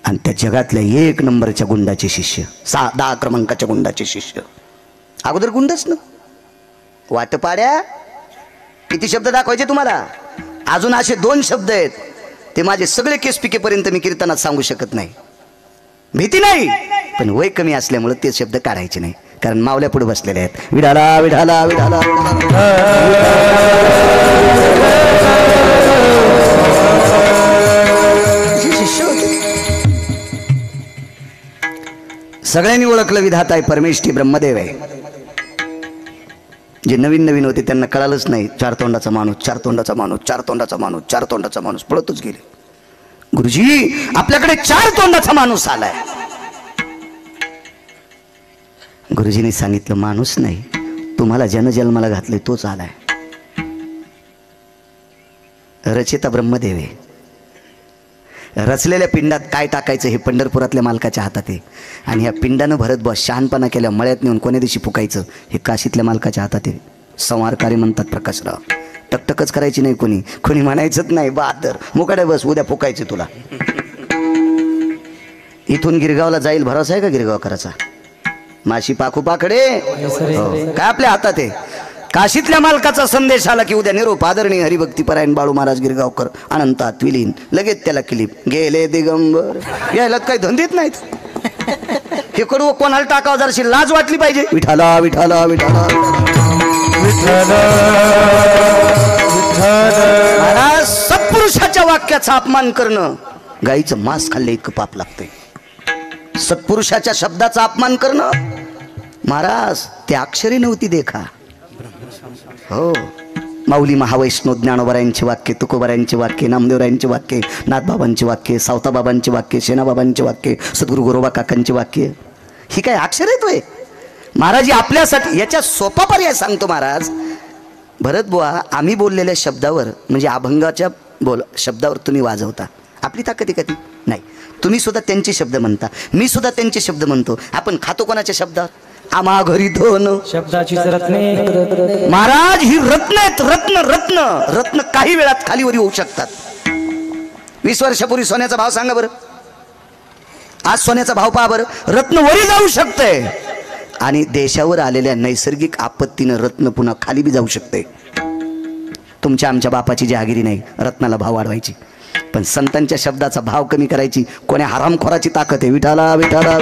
आणि त्या जगातल्या 1 नंबरच्या गुंडाचे शिष्य, 10 क्रमांकाच्या गुंडाचे शिष्य. अगोदर गुंडच ना. वाटपाड्या किती शब्द दाखवायचे तुम्हाला? अजून असे 2 शब्द आहेत, ते माझे सगळे केस पिकेपर्यंत मी कीर्तनात सांगू शकत नाही. भीती नाही, पण वय कमी असल्यामुळे ते शब्द काढायचे नाही, कारण मावल्या पुढे बसलेले आहेत. विढाला विढाला विढाला. शिष्य होते. सगळ्यांनी ओळखलं विधाता आहे, परमेष्ठी ब्रह्मदेव आहे. जे नवीन नवीन होते त्यांना कळालंच नाही. 4 तोंडाचा माणूस, 4 तोंडाचा माणूस, 4 तोंडाचा माणूस, 4 तोंडाचा माणूस पळतच गेले. गुरुजी आपल्याकडे 4 तोंडाचा माणूस आलाय. गुरुजींनी सांगितलं माणूस नाही, तुम्हाला जन्मला घातले तोच आलाय. रचिता ब्रह्मदेव आहे. रचलेल्या पिंडात काय टाकायचं हे पंढरपुरातल्या मालकाच्या हातात आहे. आणि ह्या पिंडानं भरत बस शहाणपणा केल्या मळ्यात नेऊन कोण्या दिवशी फुकायचं हे काशीतल्या मालकाच्या हातात आहे. संवारकारी म्हणतात प्रकाशराव. टकटकच करायची नाही, कोणी म्हणायचंच नाही बहादर मुकाडे बस उद्या फुकायचे तुला. इथून गिरगावला जाईल भरोसा आहे का गिरगावकराचा? माशी पाखू पाकडे काय आपल्या हातात आहे. काशीतल्या मालकाचा संदेश आला की उद्या निरोप आदरणीय हरिभक्तीपरायण बाळू महाराज गिरगावकर अनंतात विलीन. लगेच त्याला क्लिप गेले दिगंबर. यायला काही धंदेत नाहीत. हे कडू कोणाला टाकावं जराशी लाज वाटली पाहिजे. विठाला विठाला विठाला महाराज. सत्पुरुषाच्या वाक्याचा अपमान करणं गाईचं मांस खाल्ले इतकं पाप लागतंय. सत्पुरुषाच्या शब्दाचा अपमान करणं महाराज ते अक्षरी नव्हती देखा. हो, माऊली महावैष्णव ज्ञानोबरायांचे वाक्य, तुकोबरायांचे वाक्य, नामदेवरायांचे वाक्य, नाथबाबांचे वाक्य, सावताबाबांचे वाक्य, शेणाबाबांचे वाक्य, सद्गुरू गोरोबा काकांचे वाक्य, ही काय अक्षर येतोय महाराज? आपल्यासाठी याच्या सोपा पर्याय सांगतो महाराज. भरत बुवा आम्ही बोललेल्या शब्दावर म्हणजे अभंगाच्या शब्दावर तुम्ही वाजवता. आपली ताकद आहे का ती? नाही. तुम्ही सुद्धा त्यांचे शब्द म्हणता, मी सुद्धा त्यांचे शब्द म्हणतो. आपण खातो कोणाच्या शब्दावर? आम्हा घरी धन शब्दाची रत्ने महाराज. ही रत्न आहेत. रत्न रत्न रत्न काही वेळात खालीवरी होऊ शकतात. 20 वर्षापूर्वी सोन्याचा भाव सांगा बरं. आज सोन्याचा भाव पहा बरं. रत्न वरी जाऊ शकतंय आणि देशावर आलेल्या नैसर्गिक आपत्तीनं रत्न पुन्हा खाली बी जाऊ शकते. तुमच्या आमच्या बापाची जहागिरी नाही रत्नाला भाव वाढवायची, पण संतांच्या शब्दाचा भाव कमी करायची कोण्या हरामखोराची ताकद आहे. विठाला विठाला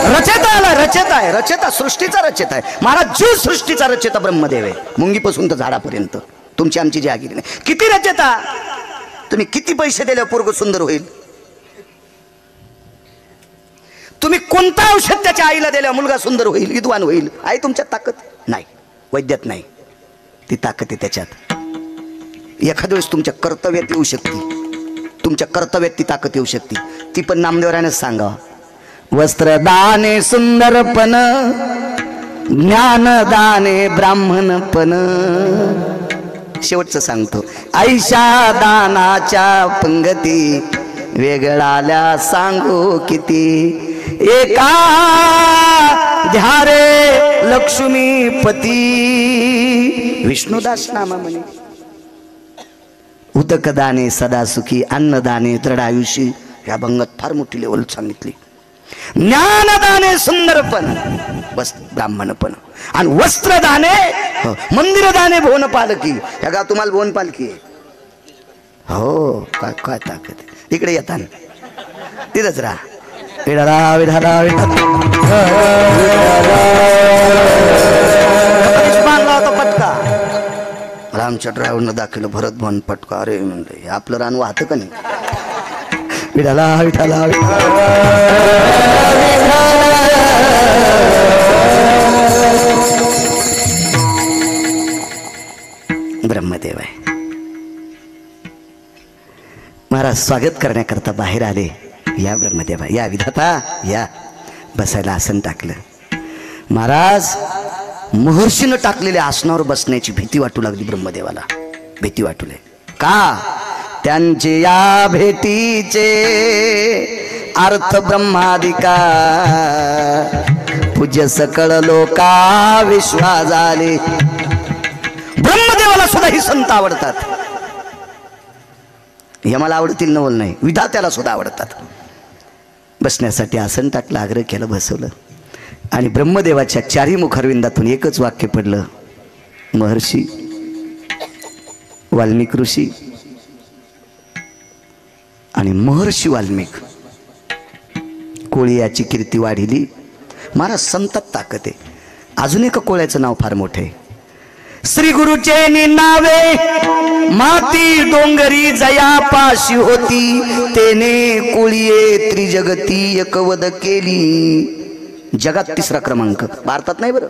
रचेता आला. रचेता आहे. रचेता सृष्टीचा रचेता आहे महाराज. जीव सृष्टीचा रचेता ब्रह्मदेव आहे. मुंगीपासून तर झाडापर्यंत तुमची आमची जहागिरी नाही. किती रचेता? तुम्ही किती पैसे दिले पोरग सुंदर होईल? तुम्ही कोणता औषध त्याच्या आईला दिल्या मुलगा सुंदर होईल, विद्वान होईल? आई तुमच्यात ताकद नाही, वैद्यात नाही. ती ताकद आहे त्याच्यात. एखाद्या वेळेस तुमच्या कर्तव्यात येऊ शकते. तुमच्या कर्तव्यात ती ताकद येऊ शकते. ती पण नामदेवरानेच सांगावं. वस्त्रदाने सुंदरपण, ज्ञानदाने ब्राह्मणपण. शेवटचं सांगतो. ऐशा दानाच्या पंगती वेगळाल्या सांगू किती. एका ध्यारे लक्ष्मीपती. विष्णुदास नामा म्हणे उदकदाने सदा सुखी, अन्नदाने दृढायुषी. या भंगात फार मोठी लेवल सांगितली. ज्ञानदाने सुंदरपण, बस ब्राह्मणपण. आणि वस्त्रदाने मंदिरदाने भुवन पालकी. ह्या गा तुम्हाला भुवन पालकी आहे. हो काय काय ताकद आहे. इकडे येता तिथंच राहा. विढाला विढाला पटका. आमच्या ड्रायव्हरनं दाखवलं भरत भवन पटका. अरे म्हणलं हे आपलं रान वाहतं का नाही. विठाला विठाला ब्रह्मदेव आहे. महाराज स्वागत करण्याकरता बाहेर आले. या ब्रह्मदेवा, या विधाता, या. बसायला आसन टाकलं. महाराज महर्षीनं टाकलेल्या आसनावर बसण्याची भीती वाटू लागली ब्रह्मदेवाला. भीती वाटू लागली. का? त्यांचे या भेटीचे अर्थ ब्रह्मादिका, पूज्य सकळ लोका विश्वा झाले. ब्रह्मदेवाला सुद्धा ही संत आवडतात. यमाला आवडतील नवल नाही, विधात्याला सुद्धा आवडतात. बसण्यासाठी आसन टाकलं, आग्रह केलं, बसवलं. आणि ब्रह्मदेवाच्या चारी मुखारविंदातून एकच वाक्य पडलं. महर्षी वाल्मिक ऋषी. आणि महर्षी वाल्मिक कोळी याची कीर्ती वाढिली. महाराज संतात ताकद आहे. अजून एका कोळ्याचं नाव फार मोठे आहे. श्री गुरुचे नावे माती डोंगरी जया पाशी होती, तेने कोळीये त्रिजगती एकवद केली. जगात तिसरा क्रमांक, भारतात नाही बरं,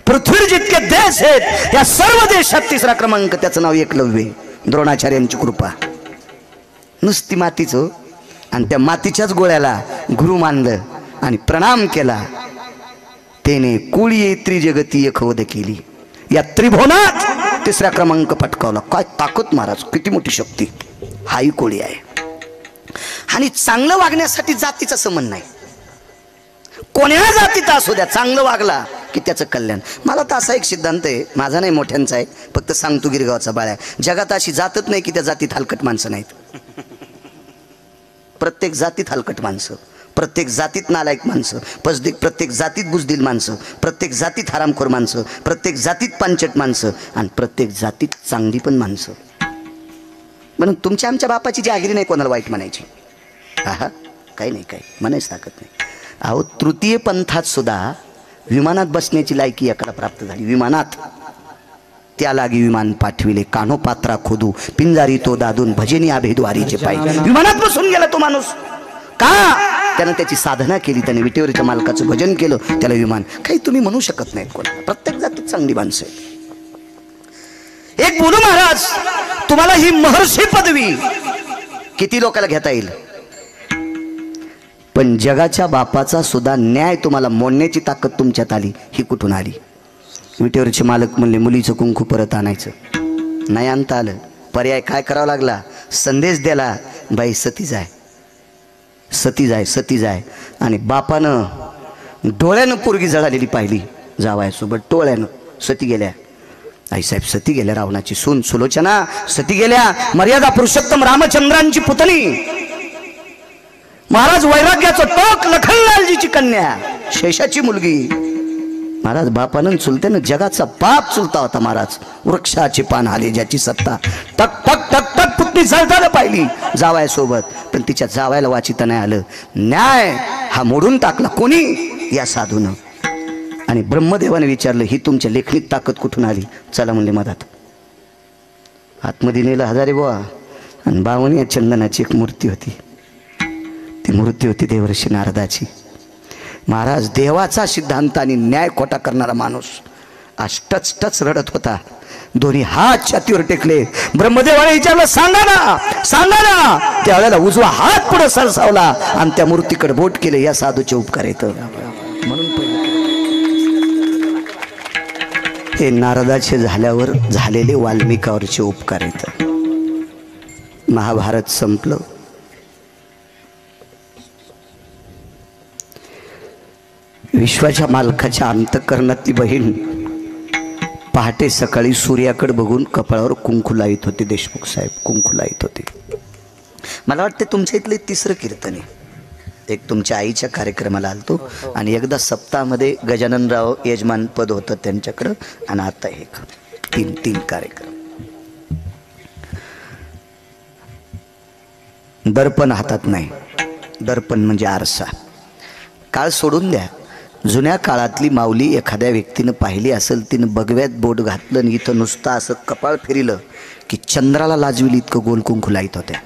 पृथ्वीवर जितके देश आहेत या सर्व देशात तिसरा क्रमांक. त्याचं नाव एकलव्य. द्रोणाचार्यांची कृपा. नुसती मातीच. आणि त्या मातीच्याच गोळ्याला गुरु मानलं आणि प्रणाम केला. तेने कोळीये त्रिजगती एकवद केली. या त्रिभुवनात तिसरा क्रमांक पटकावला. काय ताकद महाराज, किती मोठी शक्ती. हाही कोळी आहे. आणि चांगलं वागण्यासाठी जातीचा संबंध नाही. कोण्या जातीचा असू द्या, चांगलं वागला की त्याचं कल्याण. मला तर असा एक सिद्धांत आहे, माझा नाही मोठ्यांचा आहे, फक्त सांगतो गिरगावचा बाळ्या. जगात अशी जातच नाही की त्या जातीत हलकट माणसं नाहीत. प्रत्येक जातीत हलकट माणसं, प्रत्येक जातीत नालायक माणसं, प्रत्येक जातीत बुजदिल माणसं, प्रत्येक जातीत हरामखोर माणसं, प्रत्येक जातीत पांचट माणसं, आणि प्रत्येक जातीत चांगली पण माणसं. म्हणून तुमच्या आमच्या बापाची जागिरी नाही कोणाला वाईट म्हणायची. हा काही नाही, काही म्हणायच ताकद नाही. अहो तृतीय पंथात सुद्धा विमानात बसण्याची लायकी एकाला प्राप्त झाली. विमानात त्या लागी विमान पाठविले, कानोपात्रा खोदू पिंजारी तो दादून भजनी अभेद्वारीचे पाय. विमानात बसून गेला तो माणूस. का? त्यानं त्याची साधना केली, त्याने विटेवरच्या मालकाचं भजन केलं. त्याला विमान. काही तुम्ही म्हणू शकत नाहीत कोणाला. प्रत्येक जातीत चांगली माणसं आहेत. एक बोलू महाराज, तुम्हाला ही महर्षी पदवी किती लोकांना घेता येईल, पण जगाच्या बापाचा सुद्धा न्याय तुम्हाला मोडण्याची ताकद तुमच्यात आली. ही कुठून आली? विटेवरचे मालक म्हणले मुलीचं कुंकू परत आणायचं. नाही आणता आलं. पर्याय काय करावा लागला? संदेश दिला, बाई सती जाय, सती जाय, सती जाय. आणि बापानं डोळ्यानं पोरगी जळालेली पाहिली. जावायसोबत डोळ्यानं. सती गेल्या. आईसाहेब सती गेल्या. रावणाची सून सुलोचना सती गेल्या. मर्यादा पुरुषोत्तम रामचंद्रांची पुतणी. महाराज वैराग्याचं टोक लखनलालजीची कन्या, शेषाची मुलगी. महाराज बापानं चुलत्यानं जगाचा बाप चुलता होता. महाराज वृक्षाचे पान आले ज्याची सत्ता. टक टक टक टक पुतणी जळताना पाहिली जावायसोबत, पण तिच्या जावायला वाचिता नाही आलं. न्याय हा मोडून टाकला कोणी? या साधूनं. आणि ब्रह्मदेवाने विचारलं, ही तुमच्या लेखणीत ताकद कुठून आली? चला म्हणले मधात. आतमध्ये नेलं हजारे बुवा. आणि 52 चंदनाची एक मूर्ती होती. ती मूर्ती होती देवर्षी नारदाची. महाराज देवाचा सिद्धांत आणि न्याय खोटा करणारा माणूस टच टच रडत होता. दोन्ही हात छातीवर टेकले. ब्रह्मदेवाने विचारलं, सांगा ना, सांगा ना. त्यावेळेला उजवा हात पुढे सरसावला आणि त्या मूर्तीकडे बोट केले. या साधूचे उपकार येतं. म्हणून हे नारदाचे झाल्यावर झालेले वाल्मिकावरचे उपकार येतं. महाभारत संपलं. विश्वाच्या मालकाच्या अंतःकरणातली बहीण पहाटे सकाळी सूर्याकडे बघून कपाळावर कुंकू लावित होते देशमुख साहेब, कुंकू लावित होते. मला वाटते तुमच्या इथले तिसरं कीर्तन आहे. एक तुमच्या आईच्या कार्यक्रमाला आलतो आणि एकदा सप्ताहामध्ये गजाननराव यजमान पद होतं त्यांच्याकडं, आणि आता एक तीन कार्यक्रम. दर्पण हातात नाही. दर्पण म्हणजे आरसा. काळ सोडून द्या. जुन्या काळातली माऊली एखाद्या व्यक्तीनं पाहिली असेल, तिनं बगव्यात बोट घातलं आणि इथं नुसतं असं कपाळ फिरिलं की चंद्राला लाजविल इतकं गोल कुंकू लाईत होत्या.